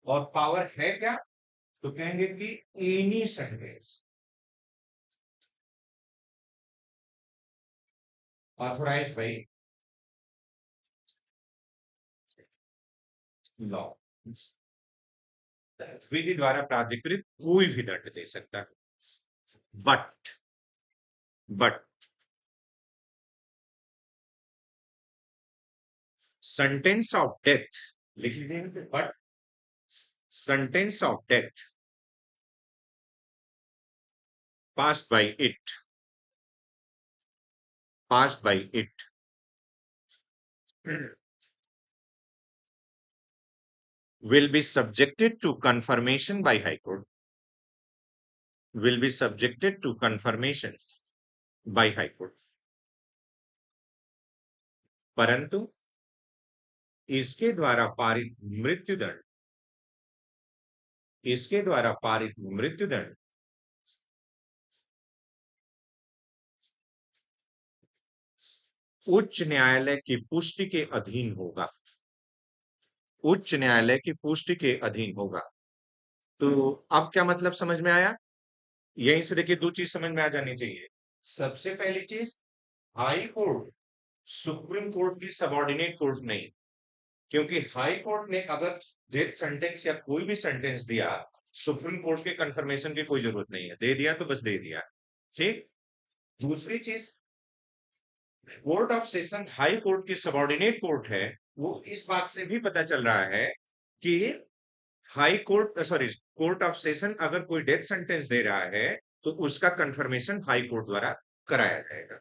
और पावर है क्या? तो कहेंगे कि any sentence authorised by law, विधि द्वारा प्राधिकृत कोई भी दंड दे सकता है। बट सेंटेंस ऑफ डेथ लिख लीजिए। But sentence of death passed by it will be subjected to confirmation by High Court. Will be subjected to confirmation by High Court. परंतु इसके द्वारा पारित मृत्युदंड, इसके द्वारा पारित मृत्युदंड उच्च न्यायालय की पुष्टि के अधीन होगा। उच्च न्यायालय की पुष्टि के अधीन होगा। तो अब क्या मतलब समझ में आया? यहीं से देखिए दो चीज समझ में आ जानी चाहिए। सबसे पहली चीज, हाई कोर्ट सुप्रीम कोर्ट की सबॉर्डिनेट कोर्ट नहीं, क्योंकि हाई कोर्ट ने अगर डेथ सेंटेंस या कोई भी सेंटेंस दिया सुप्रीम कोर्ट के कंफर्मेशन की कोई जरूरत नहीं है, दे दिया तो बस दे दिया। ठीक। दूसरी चीज, court of session high court की सबॉर्डिनेट कोर्ट है, वो इस बात से भी पता चल रहा है कि high court, sorry, court of session अगर कोई डेथ सेंटेंस दे रहा है तो उसका कंफर्मेशन हाई कोर्ट द्वारा कराया जाएगा।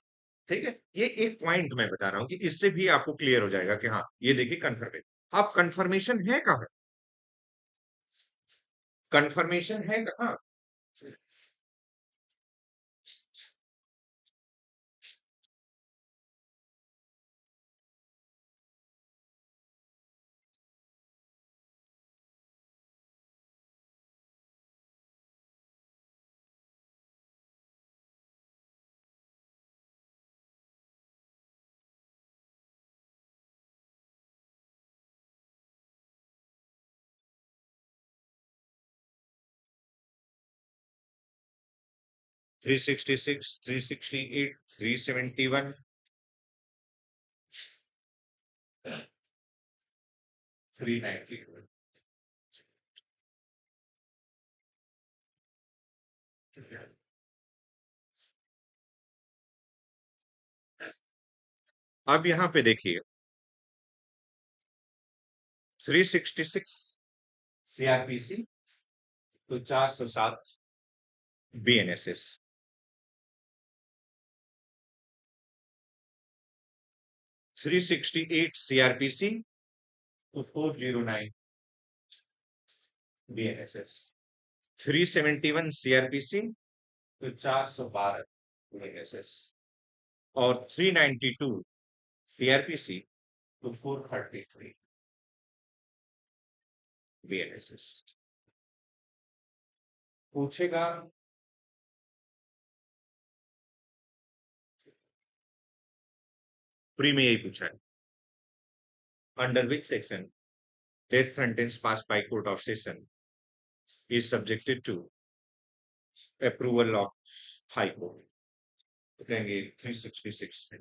ठीक है, ये एक पॉइंट मैं बता रहा हूं कि इससे भी आपको क्लियर हो जाएगा कि हाँ, ये देखिए कंफर्मेशन। अब कंफर्मेशन है कहाँ? कंफर्मेशन है कहाँ? थ्री 366, 368, 371, 390। अब यहाँ पे देखिए, 366 सीआरपीसी तो 407 बीएनएसएस, 368 सीआरपीसी तो 409 बीएनएसएस, 371 सीआरपीसी तो 412 बीएनएसएस, और 392 सीआरपीसी तो 433 बीएनएसएस। पूछेगा प्री में यही पूछा है, under which section death sentence passed by court of session is subjected to approval of high court। तो कहेंगे 366 में,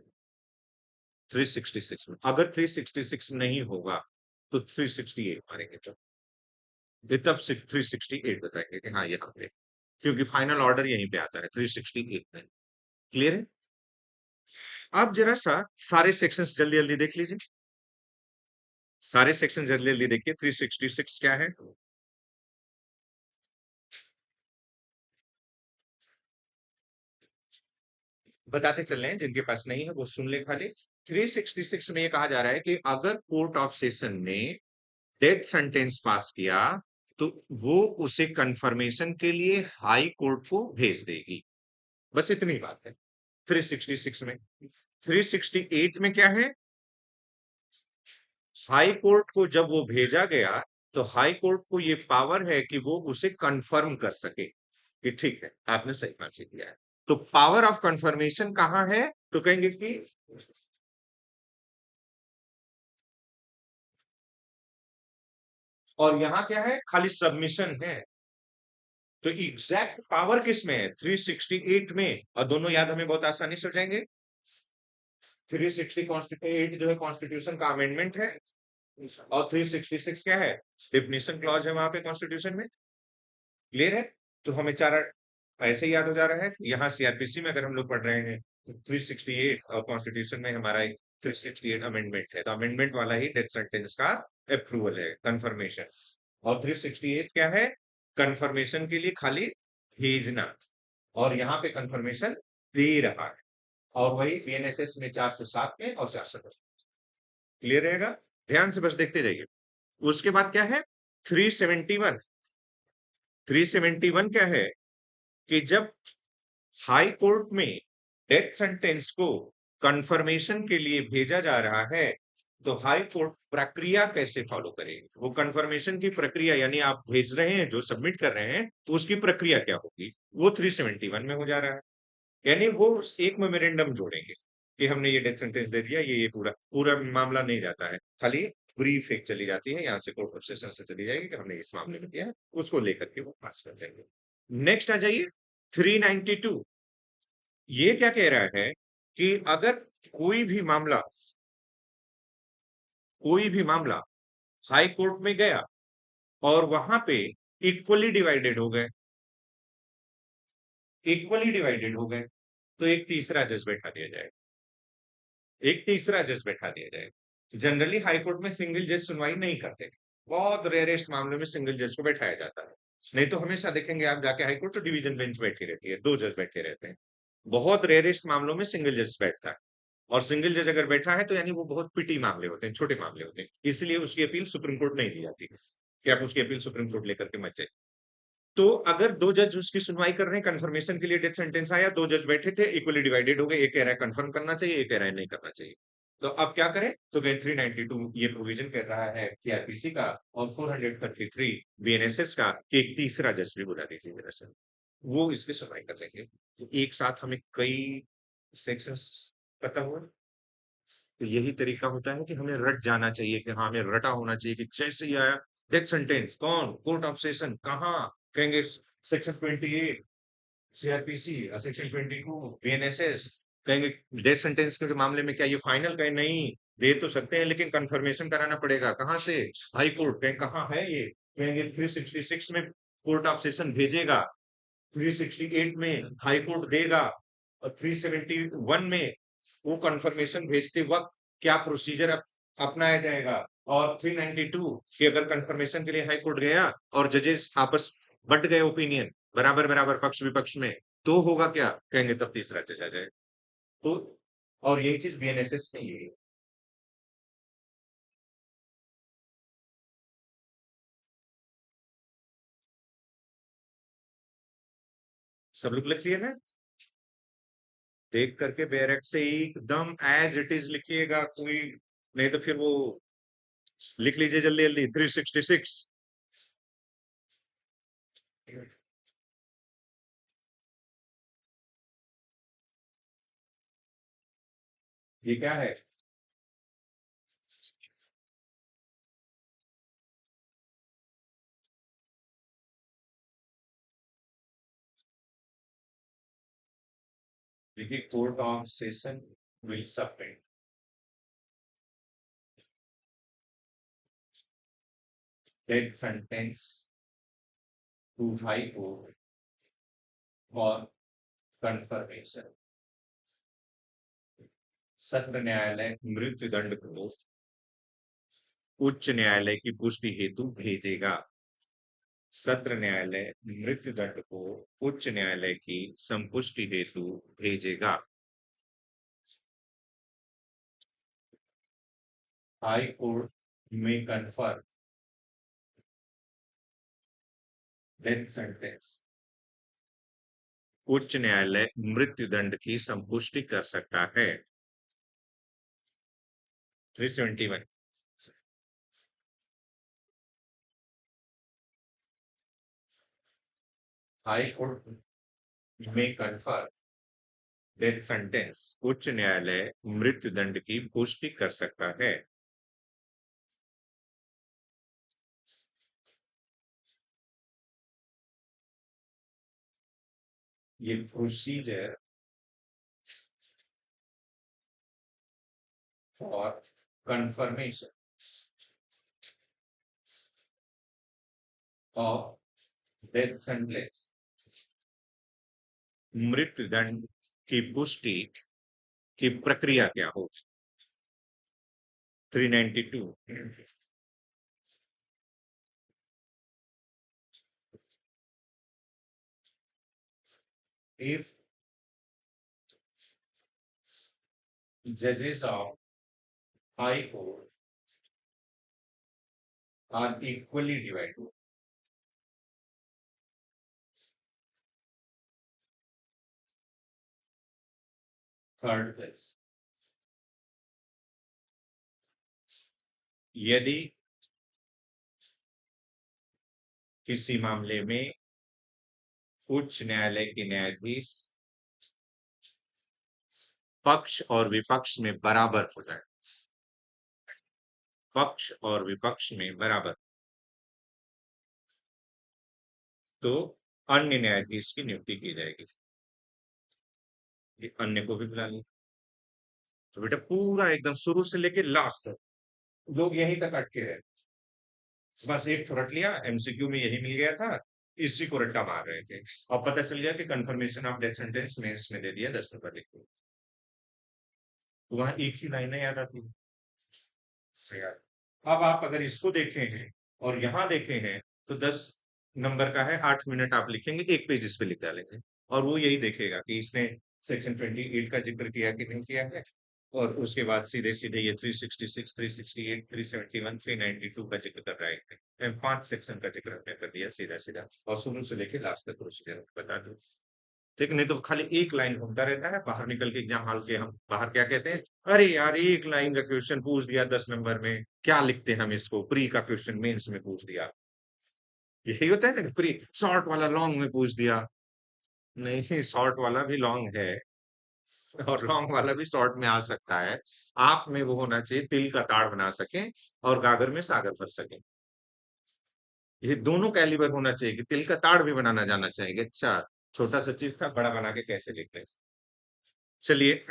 366 में अगर 366 नहीं होगा तो 368 मारेंगे, तो तब 368 बताएंगे कि हाँ यहाँ पे, क्योंकि फाइनल ऑर्डर यहीं पे आता है 368 में। क्लियर है? आप जरा सा सारे सेक्शंस जल्दी जल्दी देख लीजिए, सारे सेक्शन जल्दी जल्दी देखिए। 366 क्या है बताते चल रहे हैं, जिनके पास नहीं है वो सुन ले खाली। 366 में ये कहा जा रहा है कि अगर कोर्ट ऑफ सेशन ने डेथ सेंटेंस पास किया तो वो उसे कंफर्मेशन के लिए हाई कोर्ट को भेज देगी। बस इतनी बात है 366 में। 368 में क्या है? हाई कोर्ट को जब वो भेजा गया तो हाई कोर्ट को ये पावर है कि वो उसे कंफर्म कर सके कि ठीक है, आपने सही फांसी दिया है। तो पावर ऑफ कंफर्मेशन कहां है? तो कहेंगे कि, और यहां क्या है? खाली सबमिशन है। तो एग्जैक्ट पावर किस में है? 368 में। और दोनों याद हमें बहुत आसानी से हो जाएंगे। 368 जो है कॉन्स्टिट्यूशन का अमेंडमेंट है, और 366 क्या है? डिफिनेशन क्लॉज है वहां पे कॉन्स्टिट्यूशन में। क्लियर है? तो हमें चार ऐसे ही याद हो जा रहा है। यहाँ सीआरपीसी में अगर हम लोग पढ़ रहे हैं तो 368, और कॉन्स्टिट्यूशन में हमारा 368 अमेंडमेंट है, तो अमेंडमेंट वाला ही डेथ सेंटेंस का अप्रूवल है, कंफर्मेशन। और 368 क्या है? कंफर्मेशन के लिए खाली भेजना, और यहाँ पे कंफर्मेशन दे रहा है। और वही बीएनएसएस में 407 में और 410। क्लियर रहेगा? ध्यान से बस देखते जाइए। उसके बाद क्या है? 371। 371 क्या है? कि जब हाई कोर्ट में डेथ सेंटेंस को कंफर्मेशन के लिए भेजा जा रहा है तो हाई कोर्ट प्रक्रिया कैसे फॉलो करेगी? वो कंफर्मेशन की प्रक्रिया, यानी आप भेज रहे हैं, जो सबमिट कर रहे हैं, तो उसकी प्रक्रिया क्या होगी, वो 371 में हो जा रहा है। यानी वो एक मेमोरेंडम जोड़ेंगे कि हमने ये डेथ सेंटेंस दे दिया, ये पूरा पूरा मामला नहीं जाता है, खाली ब्रीफ एक चली जाती है यहाँ से, कोर्ट ऑफ सेशन से चली जाएगी कि हमने इस मामले में किया है, उसको लेकर के वो पास कर देंगे। नेक्स्ट आ जाइए 392। ये क्या कह रहा है कि अगर कोई भी मामला, कोई भी मामला हाई कोर्ट में गया और वहां पे इक्वली डिवाइडेड हो गए, इक्वली डिवाइडेड हो गए, तो एक तीसरा जज बैठा दिया जाएगा, एक तीसरा जज बैठा दिया जाएगा। जनरली हाई कोर्ट में सिंगल जज सुनवाई नहीं करते, बहुत रेयरेस्ट मामलों में सिंगल जज को बैठाया जाता है। नहीं तो हमेशा देखेंगे आप जाके हाई कोर्ट, तो डिवीजन बेंच बैठी रहती है, दो जज बैठे रहते हैं। बहुत रेयरेस्ट मामलों में सिंगल जज बैठता है, और सिंगल जज अगर बैठा है तो यानी वो बहुत पिटी मामले होते हैं, छोटे मामले होते हैं, इसलिए उसकी अपील सुप्रीम कोर्ट नहीं दी जाती है कि आप उसकी अपील सुप्रीम कोर्ट लेकर के मत जाइए। तो अगर दो जज उसकी सुनवाई कर रहे हैं, कंफर्मेशन के लिए डेथ सेंटेंस आया, दो जज बैठे थे, इक्वली डिवाइडेड हो गए, एक कह रहा है कंफर्म करना चाहिए, एक कह रहा है नहीं करना चाहिए, तो अब क्या करें? तो कहें 392 ये प्रोविजन कर रहा है सीआरपीसी का, और 433 बीएनएसएस का, कि एक तीसरा जज भी बुला दीजिए दरअसल, वो इसकी सुनवाई कर लेंगे। तो एक साथ हमें कई सेक्शंस पता हुआ, तो यही तरीका होता है कि हमें रट जाना चाहिए, कि हाँ, हमें रटा होना चाहिए कि जैसे ही आया डेथ सेंटेंस, कौन कोर्ट ऑफ सेशन, कहाँ, कहेंगे सेक्शन 28 सीआरपीसी, सेक्शन 22 बीएनएसएस, कहेंगे डेथ सेंटेंस के मामले में क्या ये फाइनल, कहें नहीं, दे तो सकते हैं लेकिन कंफर्मेशन कराना पड़ेगा, कहाँ से? हाई कोर्ट, कहें कहाँ है ये, कहेंगे 366 में कोर्ट ऑफ सेशन भेजेगा, 368 में हाई कोर्ट देगा, और 371 में वो कंफर्मेशन भेजते वक्त क्या प्रोसीजर अपनाया जाएगा, और 392 कि अगर कंफर्मेशन के लिए हाई कोर्ट गया और जजेस आपस बट गए ओपिनियन, बराबर बराबर पक्ष विपक्ष में, तो होगा क्या? कहेंगे तब तीसरा जज आ जाए। तो और यही चीज बीएनएसएस में ये है। सब लोग लिख लिए ना? देख करके बैरक से ही एकदम एज इट इज लिखिएगा, कोई नहीं तो फिर वो लिख लीजिए जल्दी जल्दी 366। ये क्या है? देखिए, court of session will submit death sentence to high court for confirmation. सत्र न्यायालय मृत्युदंड को उच्च न्यायालय की पुष्टि हेतु भेजेगा। सत्र न्यायालय मृत्युदंड को उच्च न्यायालय की संपुष्टि हेतु भेजेगा। हाई कोर्ट में कन्फर्म डेथ सेंटेंस। उच्च न्यायालय मृत्युदंड की संपुष्टि कर सकता है। 371। हाई कोर्ट में कन्फर्म डेथ सेंटेंस, उच्च न्यायालय मृत्युदंड की पुष्टि कर सकता है। ये procedure for confirmation of death sentence, मृत्युदंड की पुष्टि की प्रक्रिया क्या होगी? 392। If judges of high court are equally divided, third place, यदि किसी मामले में उच्च न्यायालय के न्यायाधीश पक्ष और विपक्ष में बराबर हो जाए, पक्ष और विपक्ष में बराबर, तो अन्य न्यायाधीश की नियुक्ति की जाएगी। ये अन्य को भी बुला लिया। तो बेटा पूरा एकदम शुरू से लेके लास्ट तक लोग यहीं तक अटके रहे। बस एक तो रट लिया, एमसीक्यू में यही मिल गया था, इसी को रट्टा मार रहे थे। और पता चल गया कि confirmation of death sentence mains में दे दिया 10 नंबर लिख के। तो वहां एक ही लाइनें याद आती है। यार, अब आप अगर इसको देखे हैं और यहाँ देखे हैं, तो 10 नंबर का है, 8 मिनट आप लिखेंगे, एक पेज इस पे लिख डालेंगे, और वो यही देखेगा कि इसने सेक्शन 28 का जिक्र किया कि नहीं किया है। और उसके बाद सीधे सीधे ये 366, 368, 371, 392 का जिक्र कर रहा है, 5 सेक्शन का जिक्र हमने कर दिया सीधा सीधा, और शुरू से लेके लास्ट तक प्रोसीजर बता दो। ठीक, नहीं तो खाली एक लाइन घूमता रहता है, बाहर निकल के एग्जाम हॉल के हम बाहर क्या कहते हैं, अरे यार एक लाइन का क्वेश्चन पूछ दिया 10 नंबर में, क्या लिखते हैं हम इसको, प्री का क्वेश्चन मेंस में पूछ दिया। यही होता है ना, प्री शॉर्ट वाला लॉन्ग में पूछ दिया। नहीं, शॉर्ट वाला भी लॉन्ग है और लॉन्ग वाला भी शॉर्ट में आ सकता है। आप में वो होना चाहिए, तिल का ताड़ बना सके और गागर में सागर भर सके। ये दोनों कैलिबर होना चाहिए कि तिल का ताड़ भी बनाना जाना चाहिए। अच्छा, छोटा सा चीज था, बड़ा बना के कैसे लिख रहे। चलिए।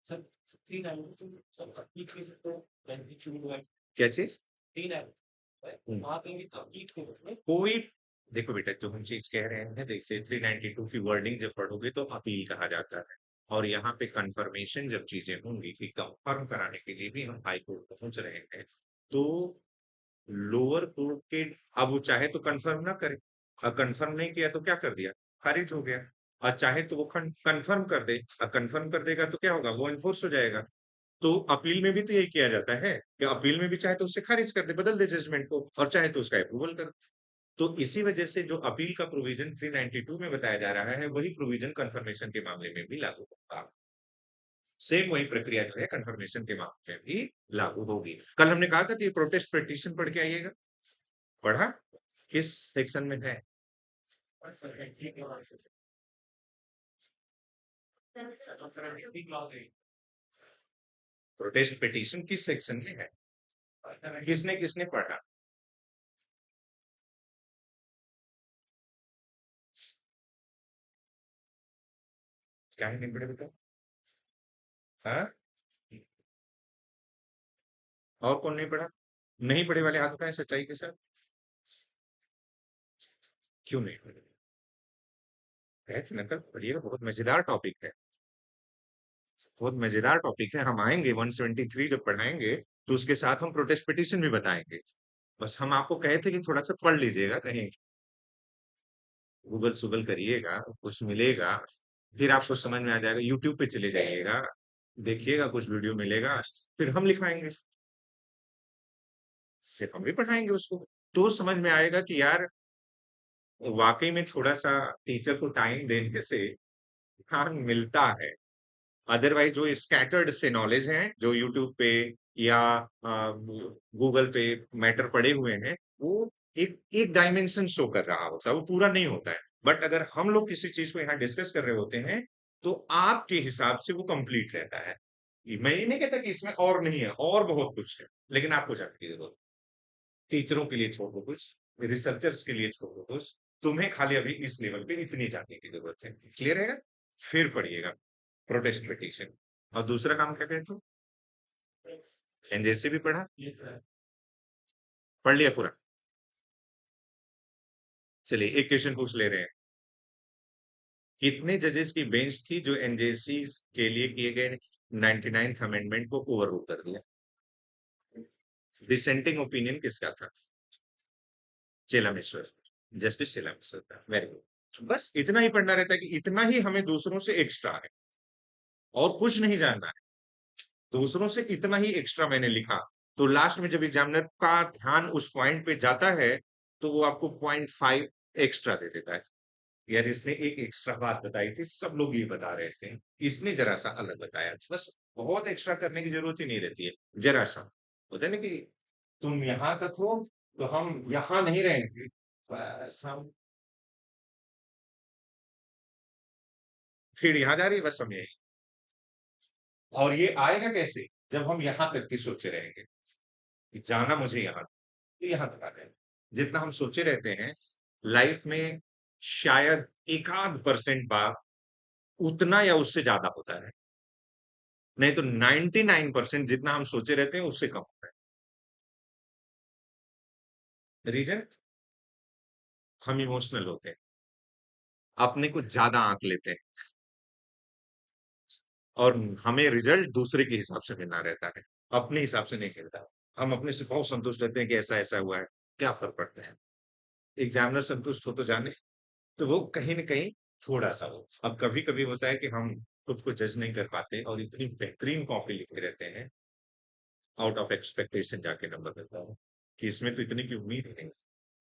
सर, 392 सब कंप्लीट कर सकते हो, क्या चीज? 392 वहां पे भी कंप्लीट करो उसमें कोई। देखो बेटा, जो हम चीज कह रहे हैं, देखिए 392 की वर्डिंग जब पढ़ोगे तो अपील कहा जाता है। और यहाँ पे कंफर्मेशन जब चीजें होंगी कि कंफर्म कराने के लिए भी हम हाई कोर्ट पहुंच रहे हैं, तो लोअर कोर्ट के, अब वो चाहे तो कंफर्म ना करे, और कंफर्म नहीं किया तो क्या कर दिया, खारिज हो गया। और चाहे तो वो कंफर्म कर दे, और कंफर्म कर देगा तो क्या होगा, वो इन्फोर्स हो जाएगा। तो अपील में भी तो यही किया जाता है कि अपील में भी चाहे तो उससे खारिज कर दे, बदल दे जजमेंट को, और चाहे तो उसका अप्रूवल कर दे। तो इसी वजह से जो अपील का प्रोविजन 392 में बताया जा रहा है, वही प्रोविजन कंफर्मेशन के मामले में भी लागू होगा। सेम वही प्रक्रिया जो है कंफर्मेशन के मामले में भी लागू होगी। कल हमने कहा था कि प्रोटेस्ट पिटीशन पढ़ के आइएगा, पढ़ा? किस सेक्शन में है? प्रोटेस्ट पिटीशन किस सेक्शन में है? किसने किसने पढ़ा? क्या है, नहीं पढ़े बेटा? हाँ? और कौन नहीं पढ़ा? नहीं पढ़े वाले हाथ उठाएं सच्चाई के साथ। क्यों नहीं पढ़े? है तो नकल पढ़िएगा, बहुत मजेदार टॉपिक है। बहुत मजेदार टॉपिक है, हम आएंगे 173 जब पढ़ाएंगे, तो उसके साथ हम प्रोटेस्ट पिटीशन भी बताएंगे। बस हम आपको कहे थे कि थोड़ा सा पढ़ लीजिएगा, कहीं गूगल सुगल करिएगा, कुछ मिलेगा, फिर आपको समझ में आ जाएगा। यूट्यूब पे चले जाइएगा, देखिएगा, कुछ वीडियो मिलेगा, फिर हम लिखवाएंगे, फिर हम भी पढ़ाएंगे उसको। तो समझ में आएगा कि यार वाकई में थोड़ा सा टीचर को टाइम देने से ध्यान मिलता है। अदरवाइज जो स्कैटर्ड से नॉलेज हैं, जो यूट्यूब पे या गूगल पे मैटर पड़े हुए हैं, वो एक एक डायमेंशन शो कर रहा होता है, वो पूरा नहीं होता है। बट अगर हम लोग किसी चीज को यहाँ डिस्कस कर रहे होते हैं, तो आपके हिसाब से वो कंप्लीट रहता है। मैं ये नहीं कहता कि इसमें और नहीं है, और बहुत कुछ है, लेकिन आपको जानने की जरूरत। टीचरों के लिए छोड़ो कुछ, रिसर्चर्स के लिए छोड़ो कुछ, तुम्हें खाली अभी इस लेवल पे इतनी जानने की जरूरत है। क्लियर है? फिर पढ़िएगा प्रोटेस्ट पिटीशन। और दूसरा काम क्या कहते हो? एनजेसी भी पढ़ा? पढ़ लिया पूरा? चलिए एक क्वेश्चन पूछ ले रहे हैं। कितने जजेस की बेंच थी जो एनजेसी के लिए किए गए 99th अमेंडमेंट को ओवर कर दिया? डिसेंटिंग ओपिनियन किसका था? चेलामेश्वर, जस्टिस चेलामेश्वर था। Very good. बस इतना ही पढ़ना रहता है कि इतना ही हमें दूसरों से एक्स्ट्रा है, और कुछ नहीं जानना है। दूसरों से इतना ही एक्स्ट्रा मैंने लिखा, तो लास्ट में जब एग्जामिनर का ध्यान उस पॉइंट पे जाता है, तो वो आपको 0.5 एक्स्ट्रा दे देता है। यार इसने एक एक्स्ट्रा बात बताई थी, सब लोग ये बता रहे थे, इसने जरा सा अलग बताया। बस बहुत एक्स्ट्रा करने की जरूरत ही नहीं रहती है, जरा सा होता है ना कि तुम यहां तक हो, तो हम यहां नहीं रहेंगे, बस हम फिर यहाँ जा रही है, बस हम यही। और ये आएगा कैसे, जब हम यहाँ तक की सोचे रहेंगे कि जाना मुझे यहाँ, तो यहाँ तक आ जाए। जितना हम सोचे रहते हैं लाइफ में, शायद एकाध परसेंट बार उतना या उससे ज्यादा होता है, नहीं तो 99% जितना हम सोचे रहते हैं उससे कम होता है। रीजन, हम इमोशनल होते हैं, अपने को ज्यादा आंक लेते हैं और हमें रिजल्ट दूसरे के हिसाब से मिलना रहता है, अपने हिसाब से नहीं मिलता। हम अपने से बहुत संतुष्ट रहते हैं कि ऐसा ऐसा हुआ है, क्या फर्क पड़ता है। एग्जामिनर संतुष्ट हो तो जाने, तो वो कहीं न कहीं थोड़ा-सा हो। अब कभी-कभी होता है कि हम खुद को जज नहीं कर पाते और इतनी बेहतरीन कॉपी लिखे रहते हैं, आउट ऑफ एक्सपेक्टेशन जाके नंबर मिलता है, कि इसमें तो इतने की उम्मीद ही नहीं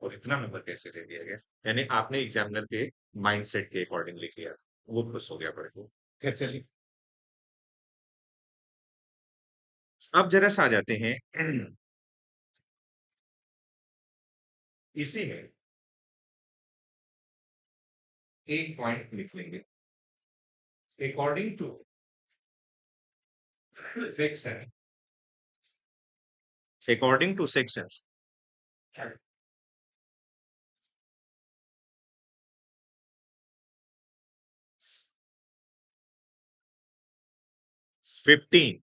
और इतना नंबर कैसे दे दिया गया? यानी आपने एग्जामिनर के माइंडसेट के अकॉर्डिंग लिख लिया। वो खुश हो गया पढ़ के। खैर चलिए, अब ज़रा-सा आ जाते हैं इसी में एक पॉइंट लिख लेंगे। According to section, according to section 15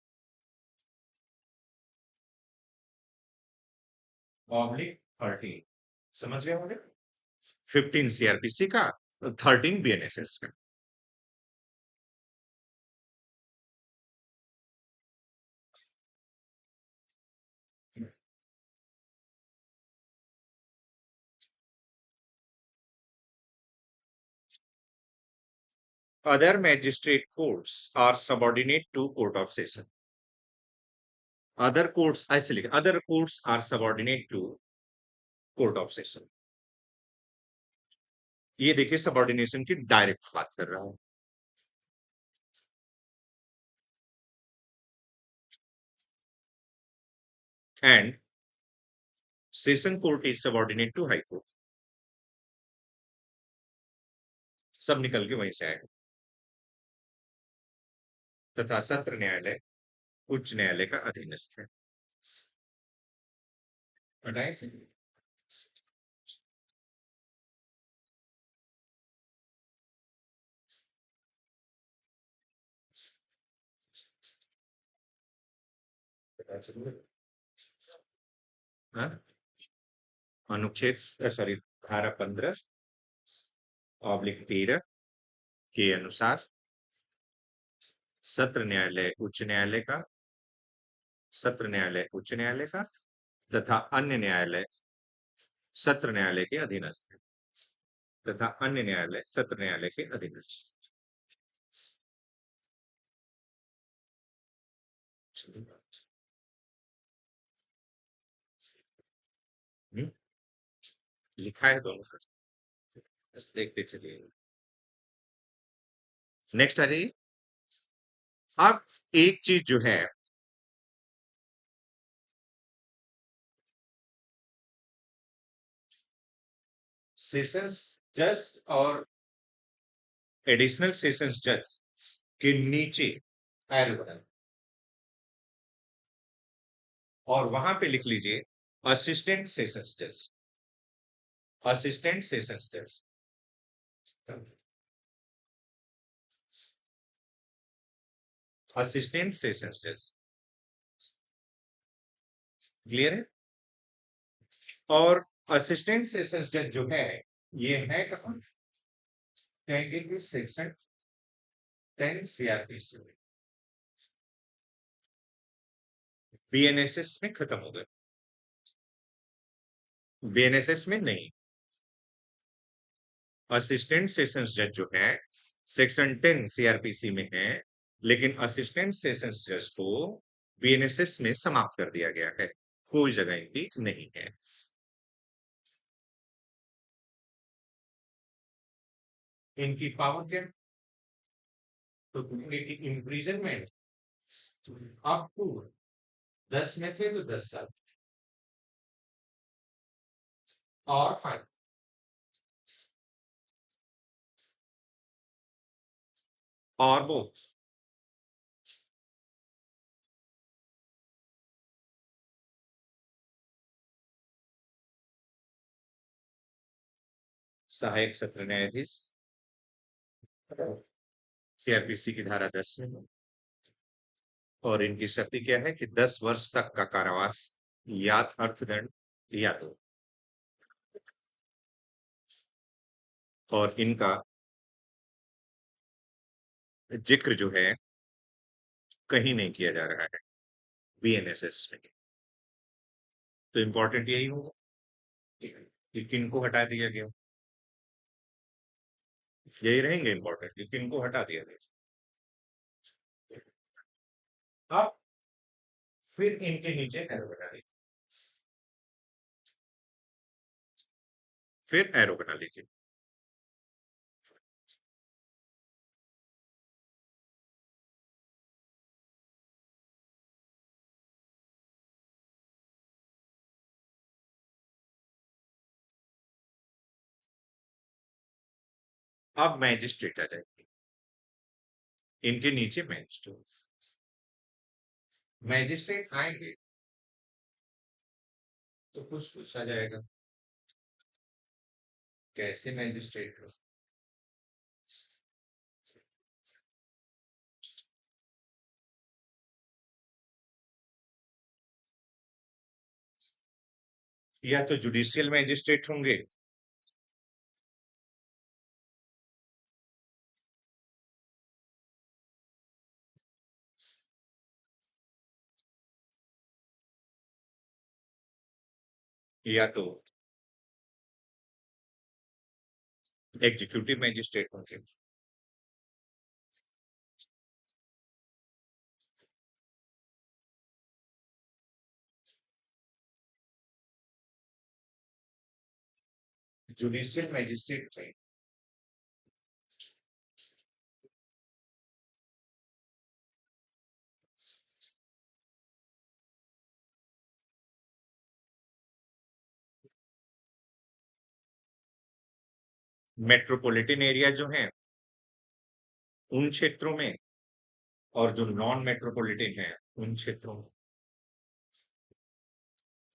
oblique 13, समझ गए मुझे? 15 सीआरपीसी का, 13 बीएनएसएस का। Other magistrate courts are subordinate to court of session. Other courts, ऐसे लिखे, other courts are subordinate to court of session. ये देखिए सबॉर्डिनेशन की डायरेक्ट बात कर रहा हूं। And session court is subordinate to high court. सब निकल के वहीं से आएगा। तथा सत्र न्यायालय उच्च न्यायालय का अधीनस्थ है। बताइए से। हाँ? अनुच्छेद सॉरी धारा 15/13 के अनुसार सत्र न्यायालय उच्च न्यायालय का, सत्र न्यायालय उच्च न्यायालय का तथा अन्य न्यायालय सत्र न्यायालय के अधीनस्थ है, तथा अन्य न्यायालय सत्र न्यायालय के अधीनस्थ। हम्म, लिखा है दोनों का, बस देखते चलिए। नेक्स्ट आ जाइए। अब एक चीज जो है, सेशंस जज और एडिशनल सेशंस जज के नीचे एरो बना और वहां पे लिख लीजिए असिस्टेंट सेशंस जज, असिस्टेंट सेशंस जज। असिस्टेंट सेशंस जज, क्लियर है? और असिस्टेंट सेशंस जज जो है, ये है कहाँ? कहेंगे कि सेक्शन 10 सीआरपीसी में, बीएनएसएस में खत्म हो गए, बीएनएसएस में नहीं। असिस्टेंट सेशंस जज जो है सेक्शन 10 सीआरपीसी में है, लेकिन असिस्टेंट सेशंस जज को बीएनएसएस में समाप्त कर दिया गया है, कोई जगह इनकी नहीं है। इनकी पावर क्या? तो इम्प्रिजनमेंट अप टू 10 में थे तो 10 साल और फाइन, और वो सहायक सत्र न्यायाधीश सीआरपीसी की धारा 10 में, और इनकी शक्ति क्या है कि 10 वर्ष तक का कारावास या अर्थदंड या दो। और इनका जिक्र जो है कहीं नहीं किया जा रहा है बीएनएसएस में। तो इम्पोर्टेंट यही होगा कि किनको हटा दिया गया, यही रहेंगे इम्पोर्टेंट कि किनको हटा दिया गया। अब फिर इनके नीचे एरो बना लीजिए, फिर एरो बना लीजिए। अब मैजिस्ट्रेट आ जाएगी, इनके नीचे मैजिस्ट्रेट, मैजिस्ट्रेट आएंगे तो कुछ पूछा जाएगा, कैसे मैजिस्ट्रेट हो? या तो जुडिशियल मैजिस्ट्रेट होंगे, या तो एग्जीक्यूटिव मैजिस्ट्रेट होंगे। जुडिशियल मैजिस्ट्रेट में मेट्रोपॉलिटन एरिया जो है उन क्षेत्रों में, और जो नॉन मेट्रोपॉलिटन है उन क्षेत्रों में।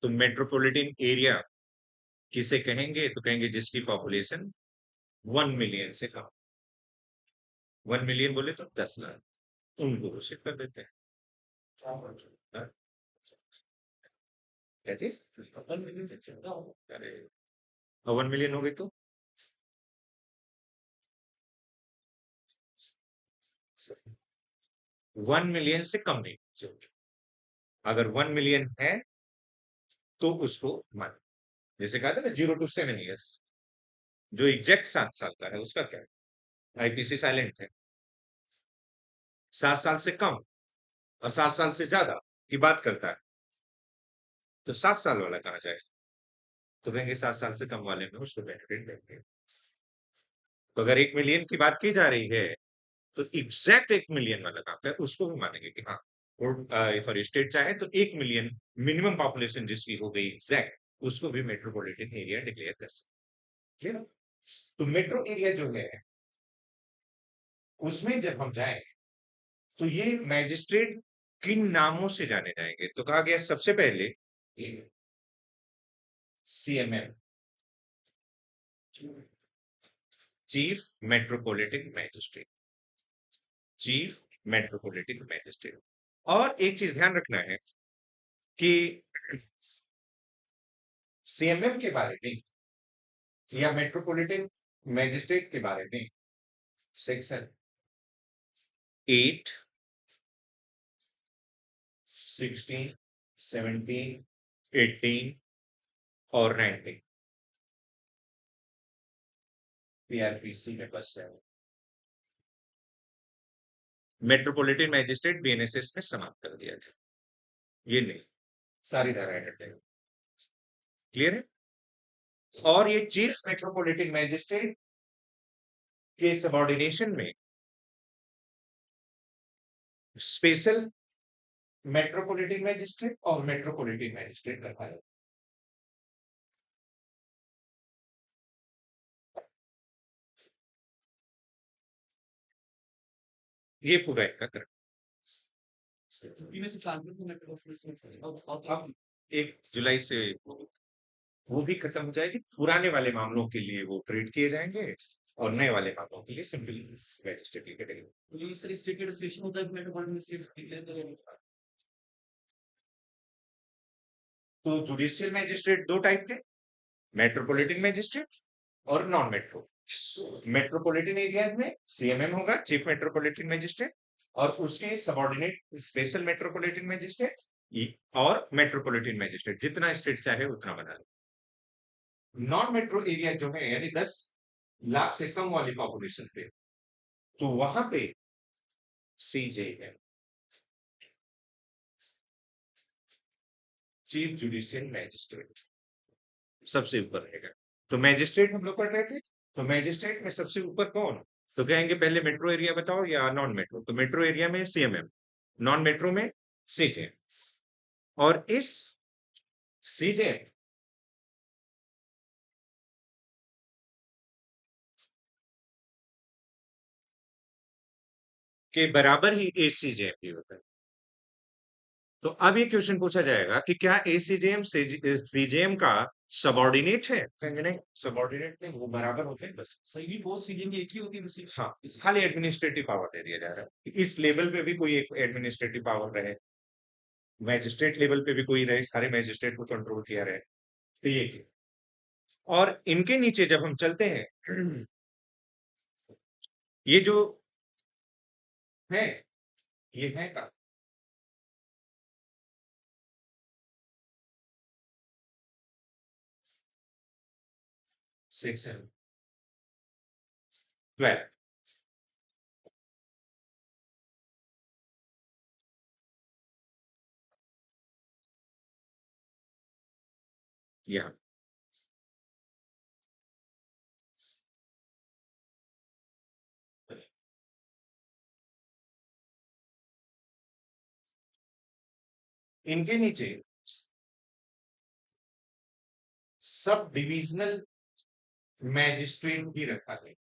तो मेट्रोपॉलिटन एरिया किसे कहेंगे? तो कहेंगे जिसकी पॉपुलेशन 1 मिलियन से कम। 1 मिलियन बोले तो 10 लाख, उनको घोषित कर देते हैं। हाँ, क्या चीज? 1 मिलियन से ज्यादा हो, अरे 1 मिलियन हो गई तो 1 मिलियन से कम नहीं। अगर 1 मिलियन है तो उसको मान, जैसे कहा था ना 0 to 7 years, जो एग्जैक्ट 7 साल का है उसका क्या है? आईपीसी साइलेंट है। 7 साल से कम और 7 साल से ज्यादा की बात करता है, तो 7 साल वाला कहा जाए तो कहेंगे 7 साल से कम वाले में उसको बेनिफिट देंगे। तो अगर 1 मिलियन की बात की जा रही है तो एग्जैक्ट 1 मिलियन वाला काम है उसको भी मानेंगे कि हाँ, फॉर स्टेट चाहे तो 1 मिलियन मिनिमम पॉपुलेशन जिसकी हो गई एग्जैक्ट, उसको भी मेट्रोपॉलिटन एरिया डिक्लेयर कर सकते हैं। तो मेट्रो एरिया जो है उसमें जब हम जाए तो ये मैजिस्ट्रेट किन नामों से जाने जाएंगे? तो कहा गया सबसे पहले CMM, chief metropolitan magistrate, chief metropolitan magistrate. और एक चीज ध्यान रखना है कि सीएमएम के बारे में या मेट्रोपॉलिटन मैजिस्ट्रेट के बारे में सेक्शन 8, 16, 17, 18 और 19 पीआरपीसी में बस है। मेट्रोपॉलिटन मैजिस्ट्रेट बीएनएसएस में समाप्त कर दिया गया, ये नहीं, सारी धाराएं हट जाएंगी। क्लियर है? और ये चीफ मेट्रोपॉलिटन मैजिस्ट्रेट के सबऑर्डिनेशन में स्पेशल मेट्रोपॉलिटन मैजिस्ट्रेट और मेट्रोपॉलिटन मैजिस्ट्रेट रखा है। ये पूरा इनका कर, अब 1 जुलाई से वो भी खत्म हो जाएगी। पुराने वाले मामलों के लिए वो ट्रीट किए जाएंगे और नए वाले मामलों के लिए सिंपल मैजिस्ट्रेट की कैटेगरी। तो जुडिशियल मैजिस्ट्रेट दो टाइप के, मेट्रोपॉलिटन मैजिस्ट्रेट और नॉन मेट्रो। मेट्रोपॉलिटन एरियाज में सीएमएम होगा, चीफ मेट्रोपॉलिटन मजिस्ट्रेट, और उसके सबऑर्डिनेट स्पेशल मेट्रोपॉलिटन मजिस्ट्रेट और मेट्रोपॉलिटन मजिस्ट्रेट, जितना स्टेट चाहे उतना बना लो। नॉन मेट्रो एरिया जो है यानी 10 लाख से कम वाली पॉपुलेशन पे, तो वहां पे सीजे है, चीफ जुडिशियल मैजिस्ट्रेट, सबसे ऊपर रहेगा। तो मैजिस्ट्रेट हम लोग पढ़ रहे थे, तो मैजिस्ट्रेट में सबसे ऊपर कौन? तो कहेंगे पहले मेट्रो एरिया बताओ या नॉन मेट्रो, तो मेट्रो एरिया में सीएमएम, नॉन मेट्रो में सीजे। और इस सीजे के बराबर ही एसीजे भी होता है। तो अब ये क्वेश्चन पूछा जाएगा कि क्या एसीजेएम सीजेएम का सबऑर्डिनेट है? कहेंगे नहीं, सबऑर्डिनेट नहीं, वो बराबर होते हैं बस। सही, पोस्ट सीजेएम की एक ही होती है बस। हाँ, खाली एडमिनिस्ट्रेटिव पावर दे दिया जा रहा है कि इस लेवल पे भी कोई एक एडमिनिस्ट्रेटिव पावर रहे, मैजिस्ट्रेट लेवल पे भी कोई रहे, सारे मैजिस्ट्रेट को कंट्रोल किया रहे, तो ये चीज। और इनके नीचे जब हम चलते हैं, ये जो है, ये है का सेक्शन 12। यहाँ इनके नीचे सब डिविजनल मैजिस्ट्रेट भी रखा है,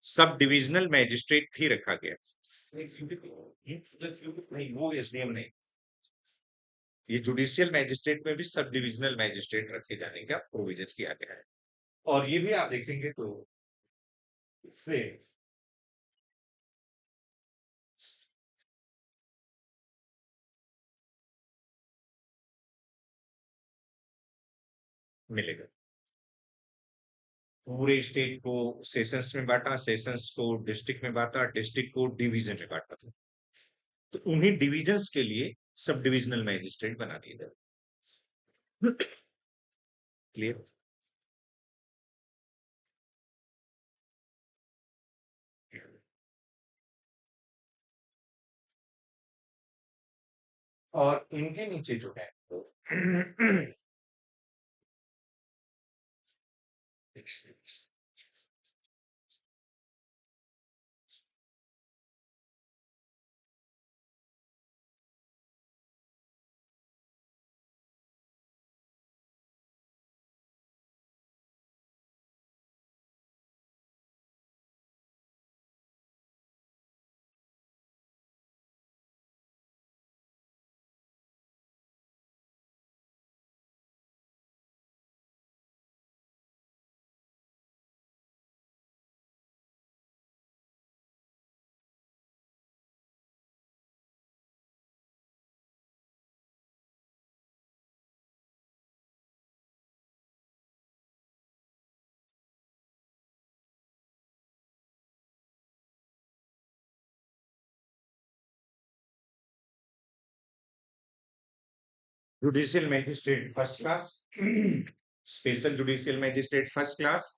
सब डिविजनल मैजिस्ट्रेट भी रखा गया। नहीं, वो एसडीएम नहीं, ये जुडिशियल मैजिस्ट्रेट में भी सब डिविजनल मैजिस्ट्रेट रखे जाने का प्रोविजन किया गया है। और ये भी आप देखेंगे तो इससे मिलेगा। पूरे स्टेट को सेशंस में बांटा, सेशंस को डिस्ट्रिक्ट में बांटा, डिस्ट्रिक्ट को डिवीजन में बांटा था, तो उन्हीं डिविजन्स के लिए सब डिविजनल मैजिस्ट्रेट बना दिए गए। क्लियर? और इनके नीचे जो है तो judicial magistrate first class, special judicial magistrate first class,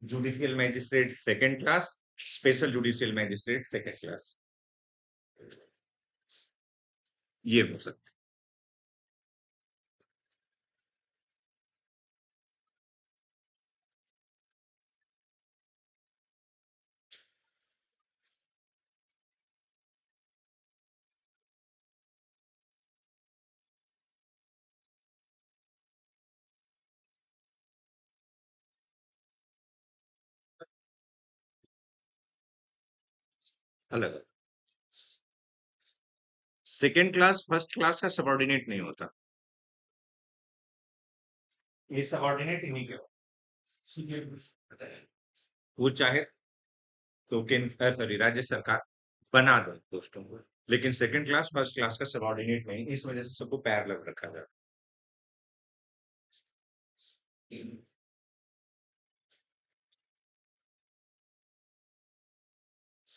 judicial magistrate second class, special judicial magistrate second class, ये हो सकता है अलग। सेकंड क्लास फर्स्ट क्लास का सबऑर्डिनेट नहीं होता, ये सबऑर्डिनेट इन्हीं के होता है। वो चाहे तो केंद्र, सॉरी, राज्य सरकार बना दो पोस्टों को, लेकिन सेकंड क्लास फर्स्ट क्लास का सबऑर्डिनेट नहीं, इस वजह से सबको पैरेलल रखा जाता है।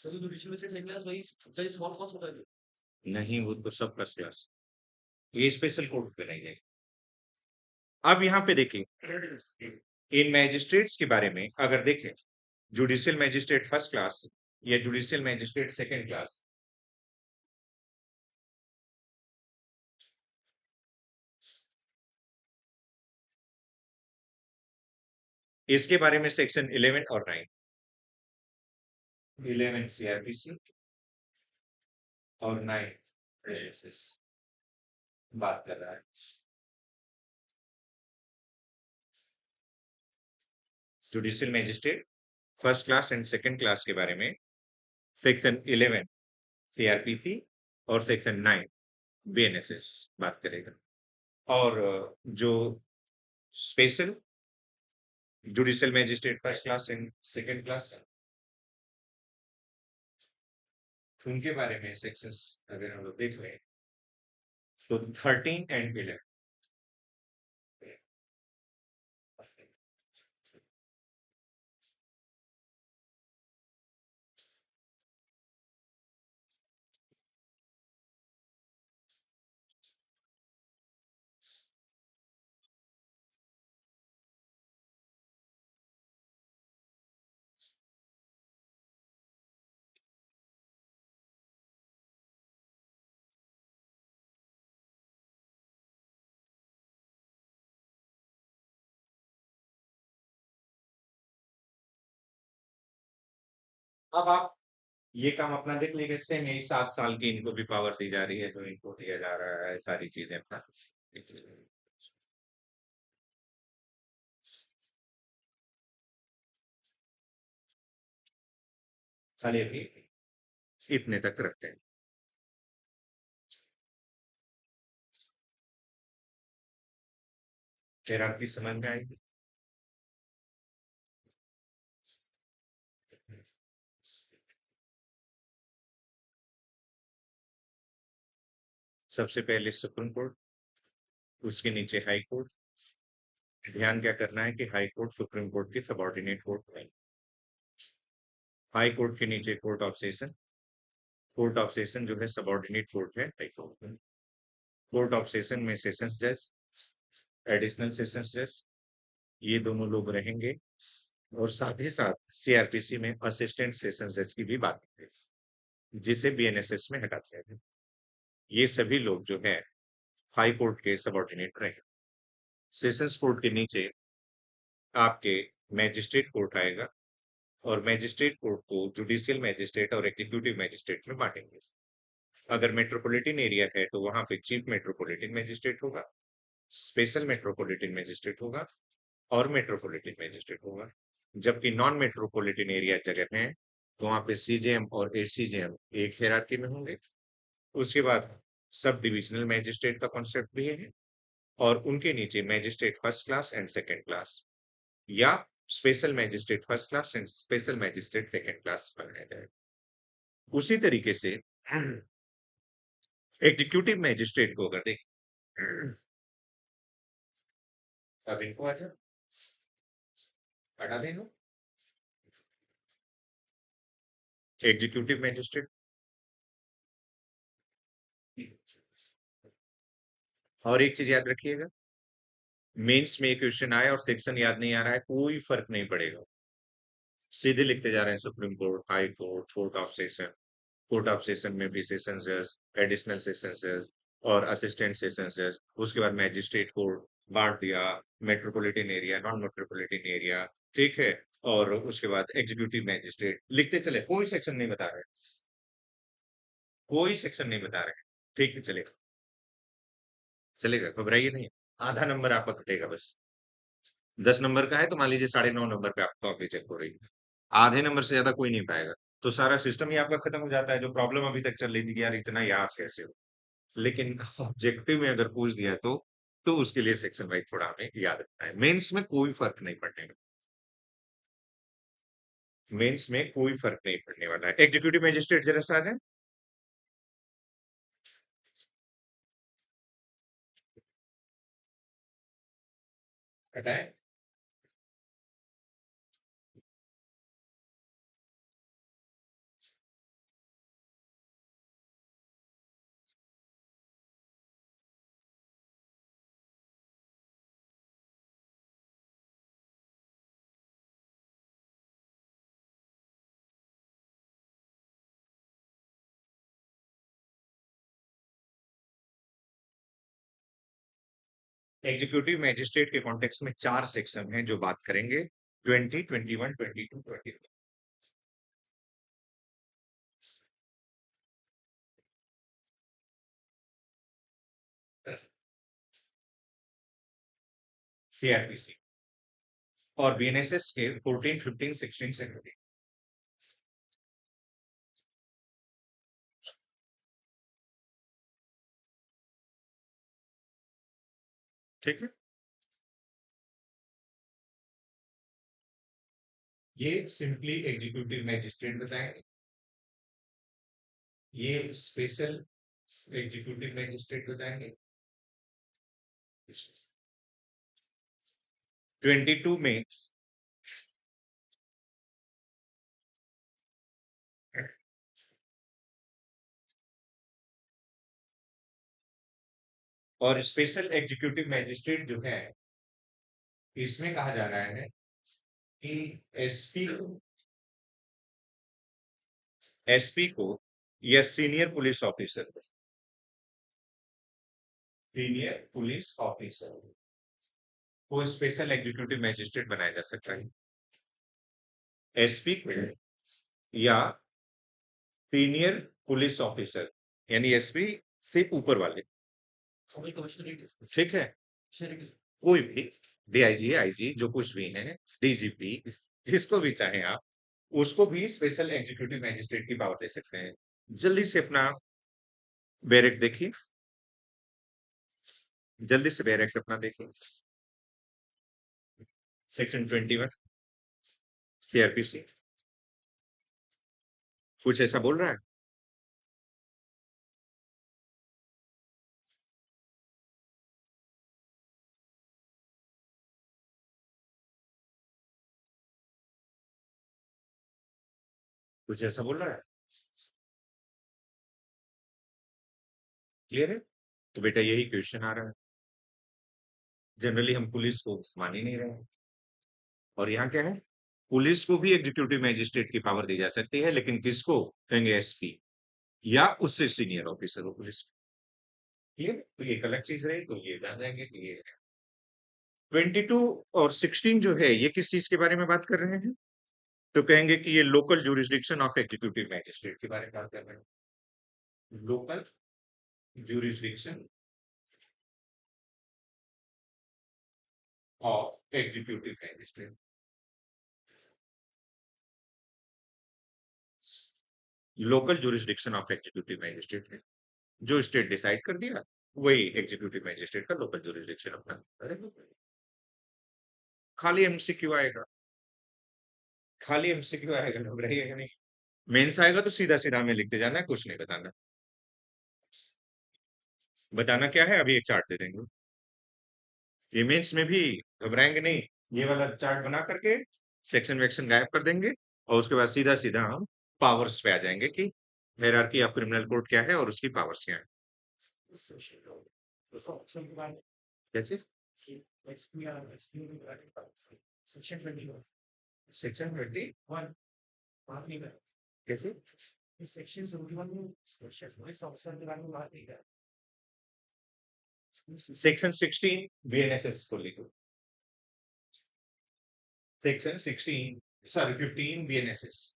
सभी जुडिशियल मजिस्ट्रेट सेकंड क्लास वही चाहे स्मॉल कॉस्ट होता है। नहीं, वो तो सब फर्स्ट क्लास। ये स्पेशल कोर्ट पे नहीं है। अब यहाँ पे देखिए, इन मैजिस्ट्रेट्स के बारे में अगर देखें, जुडिशियल मैजिस्ट्रेट फर्स्ट क्लास या जुडिशियल मैजिस्ट्रेट सेकंड क्लास, इसके बारे में सेक्शन 11 और 9, 11 सीआरपीसी और 9 एएसएस बात कर रहा है। Judicial magistrate first class and second class के बारे में सेक्शन 11 सीआरपीसी और सेक्शन 9 बीएनएसएस बात करेगा। और जो special judicial magistrate first class and second class है, उनके बारे में सेक्शंस अगर हम लोग देख रहे हैं तो 13 एंड 11। अब आप ये काम अपना देख लीजिए, सेम यही 7 साल की इनको भी पावर दी जा रही है, जो इनको दिया जा रहा है, सारी चीजें अपना खाली अभी इतने तक रखते हैं। फिर आपकी समझ में आएगी। सबसे पहले सुप्रीम कोर्ट, उसके नीचे हाई कोर्ट। ध्यान क्या करना है कि हाई कोर्ट सुप्रीम कोर्ट की सबॉर्डिनेट कोर्ट है। हाई कोर्ट के नीचे court of session, court of session जो है सबॉर्डिनेट कोर्ट है हाई कोर्ट में। कोर्ट ऑफ सेशन में सेशंस जज, एडिशनल सेशंस जज, ये दोनों लोग रहेंगे। और साथ ही साथ सीआरपीसी में असिस्टेंट सेशन जज की भी बात है, जिसे बीएनएसएस में हटा दिया गया। ये सभी लोग जो है हाई कोर्ट के सबॉर्डिनेट रहेंगे। सेशंस कोर्ट के नीचे आपके मैजिस्ट्रेट कोर्ट आएगा, और मैजिस्ट्रेट कोर्ट को जुडिशियल मैजिस्ट्रेट और एग्जीक्यूटिव मैजिस्ट्रेट में बांटेंगे। अगर मेट्रोपॉलिटन एरिया है तो वहां पे चीफ मेट्रोपॉलिटन मैजिस्ट्रेट होगा, स्पेशल मेट्रोपॉलिटन मैजिस्ट्रेट होगा और मेट्रोपॉलिटन मैजिस्ट्रेट होगा। जबकि नॉन मेट्रोपॉलिटन एरिया जगह है तो वहां पे सीजेएम और एसीजेएम एक हायरार्की में होंगे। उसके बाद सब डिविजनल मैजिस्ट्रेट का कॉन्सेप्ट भी है, और उनके नीचे magistrate first class and second class, या special magistrate first class and special magistrate second class बनाया जाए। उसी तरीके से एग्जीक्यूटिव मैजिस्ट्रेट को अगर देख, अब इनको अच्छा हटा देना। एग्जीक्यूटिव मैजिस्ट्रेट, और एक चीज याद रखिएगा, मेंस में क्वेश्चन आया और सेक्शन याद नहीं आ रहा है, कोई फर्क नहीं पड़ेगा, सीधे लिखते जा रहे हैं supreme court, high court, court of session. Court of session में भी सेशन जज, एडिशनल सेशन जज और असिस्टेंट सेशन जज, उसके बाद मैजिस्ट्रेट कोर्ट बांट दिया, metropolitan area, non metropolitan area, ठीक है। और उसके बाद एग्जीक्यूटिव मैजिस्ट्रेट लिखते चले, कोई सेक्शन नहीं बता रहे, कोई सेक्शन नहीं बता रहे, ठीक है चलेगा, चलेगा, घबराइए नहीं। आधा नंबर आपका कटेगा बस। 10 नंबर का है तो मान लीजिए 9.5 नंबर पे आपको कॉपी चेक हो रही है, आधे नंबर से ज्यादा कोई नहीं पाएगा। तो सारा सिस्टम ही आपका खत्म हो जाता है, जो प्रॉब्लम अभी तक चल रही थी कि यार इतना याद कैसे हो। लेकिन ऑब्जेक्टिव में अगर पूछ दिया तो उसके लिए सेक्शन वाइज थोड़ा हमें याद रखना है। मेंस में कोई फर्क नहीं पड़ने का, मेंस में कोई फर्क नहीं पड़ने वाला है। एग्जीक्यूटिव मैजिस्ट्रेट जरा सा आ जाए, हटाए। एग्जीक्यूटिव मैजिस्ट्रेट के कॉन्टेक्स्ट में 4 सेक्शन हैं जो बात करेंगे 20, 21, 22, 23। सीआरपीसी और बीएनएसएस के 14, 15, 16, 17। ठीक है, ये सिंपली एग्जीक्यूटिव मैजिस्ट्रेट बताएंगे, ये स्पेशल एग्जीक्यूटिव मैजिस्ट्रेट बताएंगे। 22 में और स्पेशल एग्जीक्यूटिव मैजिस्ट्रेट जो है इसमें कहा जा रहा है कि एसपी को या सीनियर पुलिस ऑफिसर को स्पेशल एग्जीक्यूटिव मैजिस्ट्रेट बनाया जा सकता है। एसपी को या सीनियर पुलिस ऑफिसर यानी एसपी से ऊपर वाले, समझ कमिश्नरेट ठीक है, कमिश्नरेट कोई भी डीआईजी आईजी जो कुछ भी है, डीजीपी, जिसको भी चाहे आप उसको भी स्पेशल एग्जीक्यूटिव मैजिस्ट्रेट की पावर दे सकते हैं। जल्दी से अपना बैरेक देखिए, जल्दी से बैरेक अपना देखिए। सेक्शन 21 सीआरपीसी कुछ ऐसा बोल रहा है। कुछ ऐसा बोल रहा है, क्लियर है। तो बेटा यही क्वेश्चन आ रहा है। जनरली हम पुलिस को मान ही नहीं रहे हैं। और यहाँ क्या है, पुलिस को भी एग्जीक्यूटिव मैजिस्ट्रेट की पावर दी जा सकती है, लेकिन किसको कहेंगे, एसपी या उससे सीनियर ऑफिसर हो पुलिस। क्लियर, तो ये एक अलग चीज रही, तो ये जान जाएंगे कि ये 22 और 16 जो है ये किस चीज के बारे में बात कर रहे हैं, तो कहेंगे कि ये local jurisdiction of executive magistrate के बारे में बात कर रहे हैं। Local jurisdiction of executive magistrate, local jurisdiction of executive magistrate है, जो स्टेट डिसाइड कर दिया वही एग्जीक्यूटिव मैजिस्ट्रेट का लोकल जुरिस्डिक्शन अपना। खाली एमसीक्यू आएगा, खाली एमसीक्यू आएगा, घबराइएगा नहीं। मेंस आएगा तो सीधा सीधा हमें लिखते जाना है, कुछ नहीं बताना। बताना क्या है, अभी एक चार्ट दे देंगे। ये मेंस में भी घबराएंगे नहीं, ये वाला चार्ट बना करके सेक्शन वेक्शन गायब कर देंगे और उसके बाद सीधा सीधा हम पावर्स पे आ जाएंगे कि हायरार्की ऑफ क्रिमिनल कोर्ट क्या है और उसकी पावर्स क्या है। क्या चीज, सेक्शन 21 सेक्शन 20 बात नहीं कर कैसे, इस सेक्शन 21 में स्पेशल पुलिस ऑफिसर के बारे में बात नहीं कर सेक्शन 16 बीएनएसएस को लिखो, section 16 sorry 15 BNSS.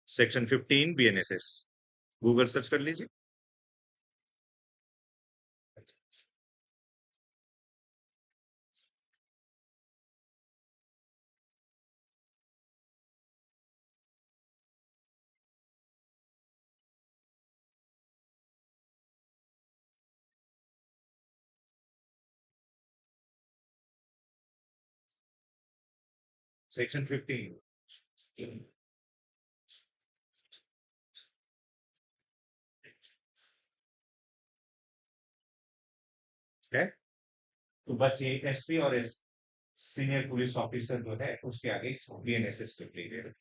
Section 15 BNSS Google search कर लीजिए। सेक्शन 15 है, तो बस ये एसपी और सीनियर पुलिस ऑफिसर जो है उसके आगे बीएनएसएस लिख लीजिए।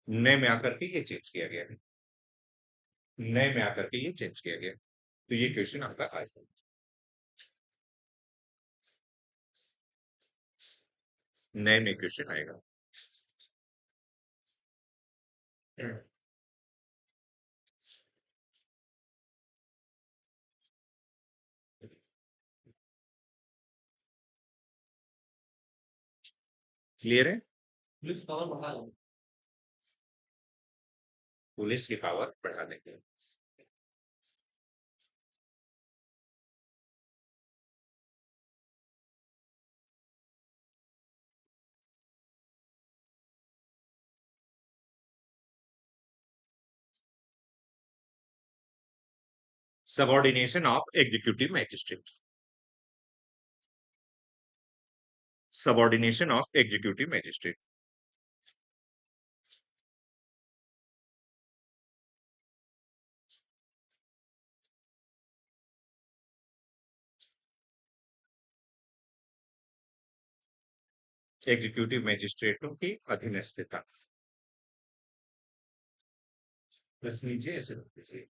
नए में आकर के ये चेंज किया गया है, नए में आकर के ये चेंज किया गया है। तो ये क्वेश्चन आपका आएगा, नए में क्वेश्चन आएगा। क्लियर है? पुलिस पावर बढ़ा लो। पुलिस की पावर बढ़ा देंगे। Subordination of executive magistrate. Subordination of executive magistrate. Executive मैजिस्ट्रेटों की अधीनस्थता। बस नीचे ऐसे रख दीजिए।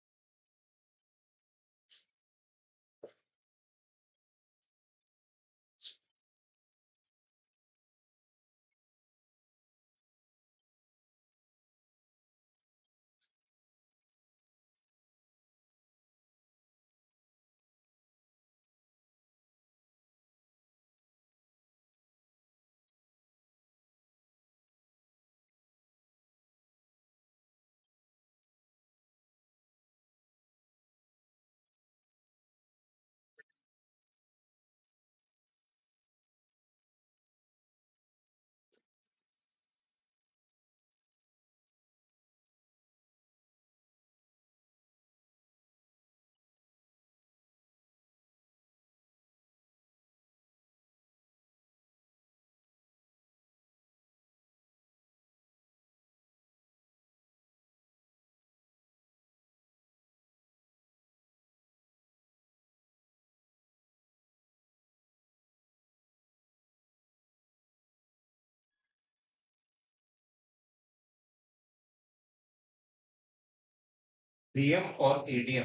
डीएम और एडीएम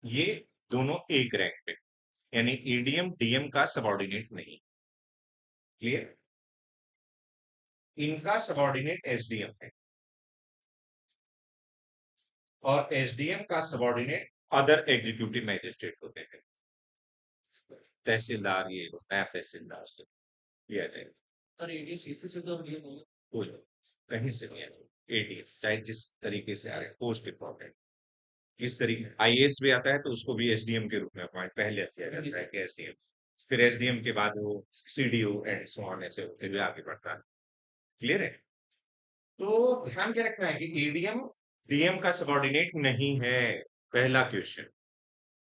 ये दोनों एक रैंक पे, यानी एडीएम डीएम का सबऑर्डिनेट नहीं। क्लियर? इनका सबऑर्डिनेट एसडीएम है और एसडीएम का सबऑर्डिनेट अदर एग्जीक्यूटिव मैजिस्ट्रेट होते हैं। तहसीलदार, ये नया तहसीलदार ये आ जाएगा। और एडीसी से तो ये नहीं कोई कहीं से नहीं आएगा। एडीएम चाहे जिस तरीके से आ रहे, पोस्ट इंपॉर्टेंट किस तरीके आईएएस भी आता है तो उसको भी एसडीएम के रूप में अपॉइंट पहले किया जाता है कि एसडीएम, फिर एसडीएम के बाद वो सीडीओ एंड सो ऑन, ऐसे होते हुए आगे बढ़ता है। क्लियर है? तो ध्यान क्या रखना है कि एडीएम डीएम का सबऑर्डिनेट नहीं है। पहला क्वेश्चन,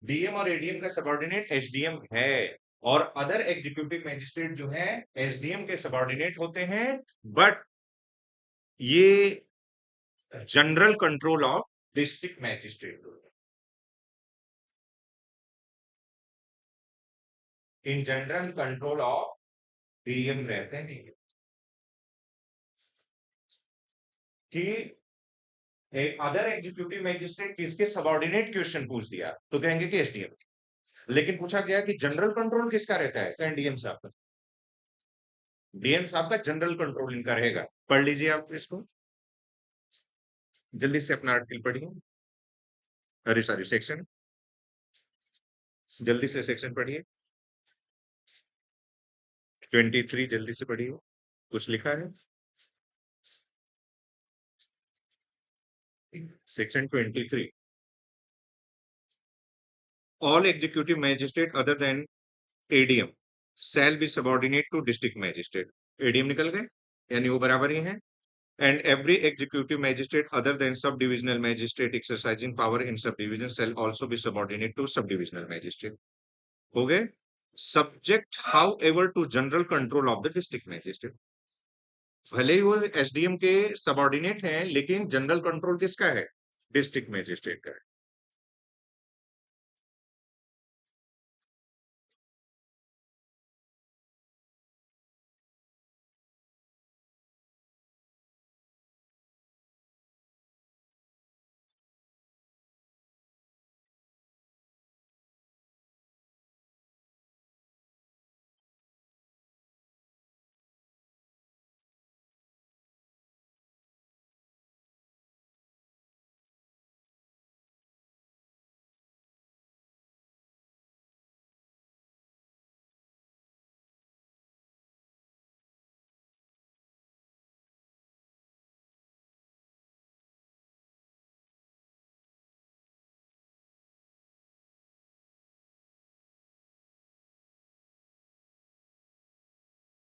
डीएम और एडीएम का सबऑर्डिनेट एसडीएम है और अदर एग्जीक्यूटिव मैजिस्ट्रेट जो है एसडीएम के सबऑर्डिनेट होते हैं, बट ये general control of district magistrate in general control of DM रहते हैं कि एक अदर एग्जीक्यूटिव मैजिस्ट्रेट किसके सबऑर्डिनेट क्वेश्चन पूछ दिया तो कहेंगे कि एसडीएम। लेकिन पूछा गया कि जनरल कंट्रोल किसका रहता है, तो डीएम साहब का। डीएम साहब का जनरल कंट्रोल इनका रहेगा। पढ़ लीजिए आप इसको, जल्दी से अपना आर्टिकल पढ़िए। अरे सॉरी, सेक्शन, जल्दी से सेक्शन पढ़िए। 23 जल्दी से पढ़िए, कुछ लिखा है section 23। All executive magistrate other than ADM shall be subordinate to district magistrate। ADM निकल गए, यानी वो बराबर ही है। And every executive magistrate other than subdivisional magistrate exercising power in subdivision shall also be subordinate to subdivisional magistrate। हो गए? Subject however to general control of the district magistrate। भले ही वो एसडीएम के सबऑर्डिनेट हैं, लेकिन जनरल कंट्रोल किसका है? District magistrate का है।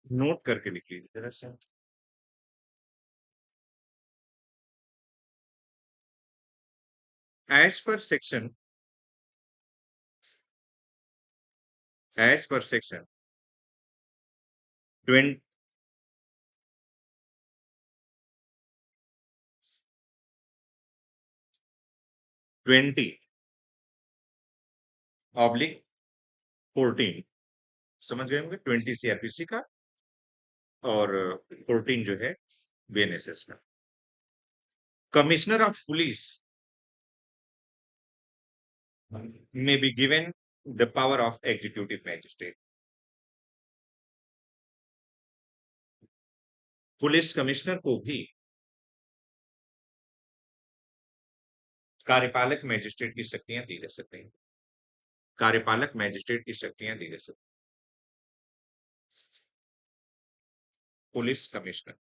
नोट करके लिख लीजिए जरा सा। एज पर सेक्शन 20 ऑब्लिक 14 समझ गए होंगे, 20 सीआरपीसी का और 14 जो है बीएनएसएस का। Commissioner of police may be given the power of executive magistrate. Police commissioner को भी कार्यपालक मैजिस्ट्रेट की शक्तियां दी जा सकती हैं। कार्यपालक मैजिस्ट्रेट की शक्तियां दी जा सकती हैं। Police commissioner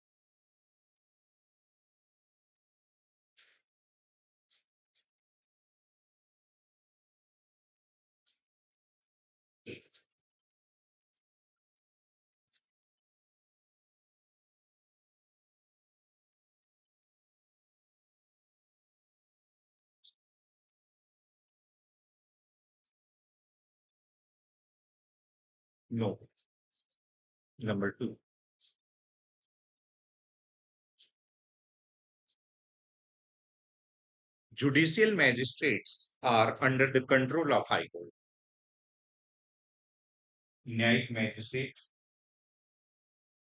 no. Number 2, judicial magistrates are under the control of high court. न्यायिक मैजिस्ट्रेट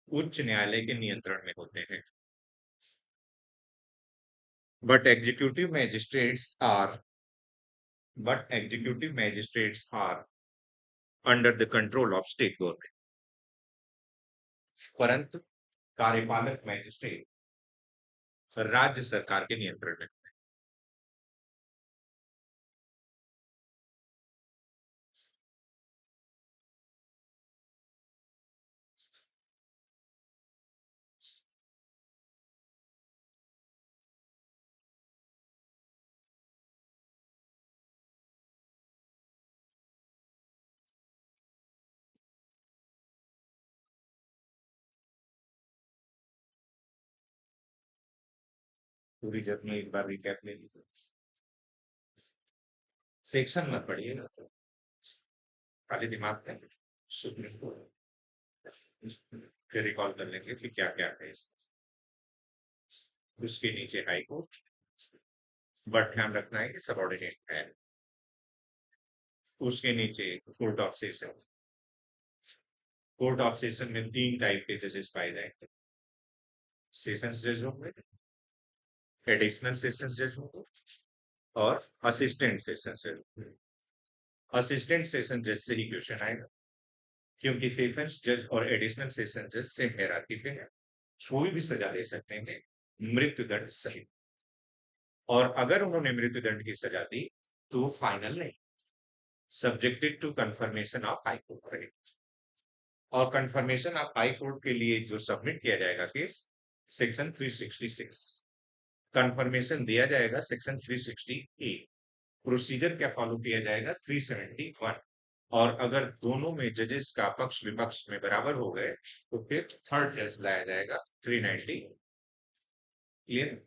उच्च न्यायालय के नियंत्रण में होते हैं। But executive magistrates are under the control of state government. परंतु कार्यपालक मैजिस्ट्रेट राज्य सरकार के नियंत्रण में। पूरी जर्नी एक बार रिकैप ले लीजिए। सेक्शन मत पढ़िए ना, खाली दिमाग में सुप्रीम कोर्ट फिर रिकॉल कर लेंगे कि क्या क्या है उसके नीचे हाई कोर्ट। बट ध्यान रखना है कि सबऑर्डिनेट है। उसके नीचे court of session. Court of session में 3 टाइप के जजेस पाए जाएंगे। सेशंस जज होंगे, एडिशनल सेशंस जज होंगे और असिस्टेंट सेशन जज होंगे। असिस्टेंट सेशन जज से ही क्वेश्चन आएगा, क्योंकि सेशंस जज और एडिशनल सेशन जज सेम हायरार्की पे है, कोई भी सजा दे सकते हैं मृत्युदंड सहित। और अगर उन्होंने मृत्युदंड की सजा दी तो फाइनल नहीं, subjected to confirmation of high court रहेगा। और कंफर्मेशन ऑफ हाई कोर्ट के लिए जो सबमिट किया जाएगा केस सेक्शन 366, कंफर्मेशन दिया जाएगा सेक्शन 360 ए। प्रोसीजर क्या फॉलो किया जाएगा 371। और अगर दोनों में जजेस का पक्ष विपक्ष में बराबर हो गए तो फिर थर्ड जज लाया जाएगा 390। क्लियर।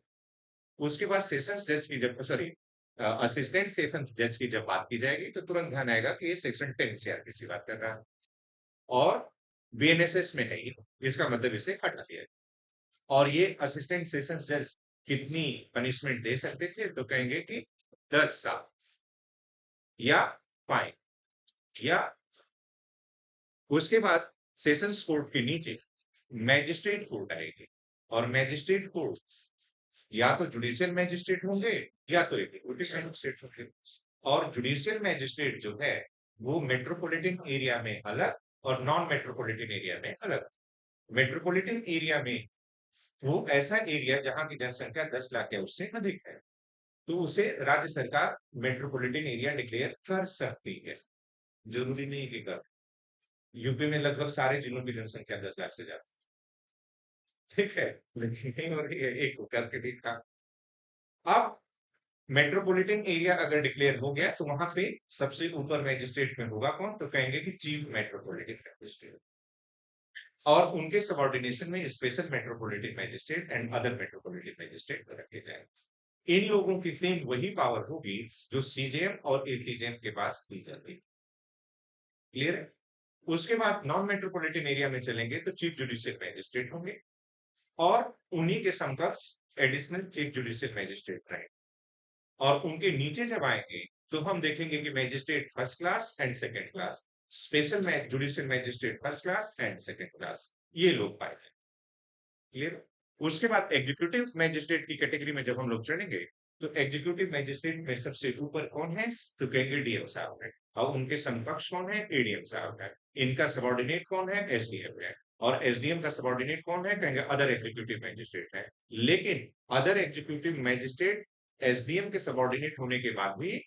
उसके बाद सेशंस जज की जब सॉरी असिस्टेंट सेशन जज की जब बात की जाएगी तो तुरंत ध्यान आएगा कि ये सेक्शन 10 सीआरपीसी बात कर रहा है और बीएनएसएस में है ये, इसका मतलब इसे हटा दिया है। और ये असिस्टेंट सेशन जज कितनी पनिशमेंट दे सकते थे तो कहेंगे कि 10 साल या फाइन या। उसके बाद सेशंस कोर्ट के नीचे मैजिस्ट्रेट कोर्ट आएगी और मैजिस्ट्रेट कोर्ट या तो जुडिशियल मैजिस्ट्रेट होंगे या तो एग्जीक्यूटिव मैजिस्ट्रेट होंगे। और जुडिशियल मैजिस्ट्रेट जो है वो मेट्रोपॉलिटन एरिया में अलग और नॉन मेट्रोपॉलिटन एरिया में अलग। मेट्रोपॉलिटन एरिया में वो ऐसा एरिया जहां की जनसंख्या 10 लाख या उससे अधिक है तो उसे राज्य सरकार मेट्रोपॉलिटन एरिया डिक्लेयर कर सकती है। जरूरी नहीं कि कर। यूपी में लगभग सारे जिलों की जनसंख्या 10 लाख से ज्यादा, ठीक है, लेकिन नहीं हो रही है, एक को करके देखा। अब मेट्रोपॉलिटन एरिया अगर डिक्लेयर हो गया तो वहां पे सबसे ऊपर मैजिस्ट्रेट में होगा कौन तो कहेंगे कि चीफ मेट्रोपॉलिटन मैजिस्ट्रेट। और उनके सबऑर्डिनेशन में special metropolitan magistrate and other metropolitan magistrate रखे जाएंगे। इन लोगों की सेम वही पावर होगी जो सीजेएम और एसीजेएम के पास दी जाती है। क्लियर है? उसके बाद नॉन मेट्रोपॉलिटन एरिया में चलेंगे तो चीफ जुडिशियल मैजिस्ट्रेट होंगे और उन्हीं के समकक्ष एडिशनल चीफ जुडिशियल मैजिस्ट्रेट रहेंगे। और उनके नीचे जब आएंगे तो हम देखेंगे कि magistrate first class and second class, special judicial magistrate first class and second class, ये लोग पाए जाएंगे। क्लियर? उसके बाद एग्जीक्यूटिव मैजिस्ट्रेट की कैटेगरी में जब हम लोग चढ़ेंगे तो एग्जीक्यूटिव मैजिस्ट्रेट में सबसे ऊपर कौन है तो कहेंगे डीएम साहब है, और उनके समकक्ष कौन है एडीएम साहब है। इनका सबऑर्डिनेट कौन है एसडीएम है, और एसडीएम का सबऑर्डिनेट कौन है कहेंगे अदर एग्जीक्यूटिव मैजिस्ट्रेट है। लेकिन अदर एग्जीक्यूटिव मैजिस्ट्रेट एसडीएम के सबऑर्डिनेट होने के बाद भी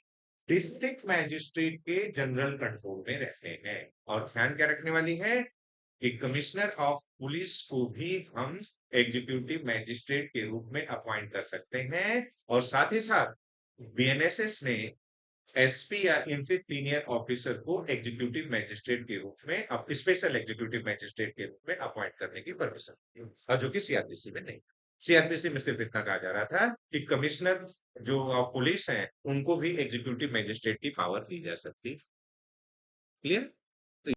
डिस्ट्रिक्ट मैजिस्ट्रेट के जनरल कंट्रोल में रहते हैं। और ध्यान क्या रखने वाली है कि कमिश्नर ऑफ पुलिस को भी हम एग्जीक्यूटिव मैजिस्ट्रेट के रूप में अपॉइंट कर सकते हैं। और साथ ही साथ बीएनएसएस ने एसपी या इनसे सीनियर ऑफिसर को एग्जीक्यूटिव मैजिस्ट्रेट के रूप में स्पेशल एग्जीक्यूटिव मैजिस्ट्रेट के रूप में अपॉइंट करने की परमिशन दी, और जो कि सीआरपीसी में नहीं। सीआरपीसी में सिर्फ इतना कहा जा रहा था कि कमिश्नर जो पुलिस है उनको भी एग्जीक्यूटिव मैजिस्ट्रेट की पावर दी जा सकती। क्लियर?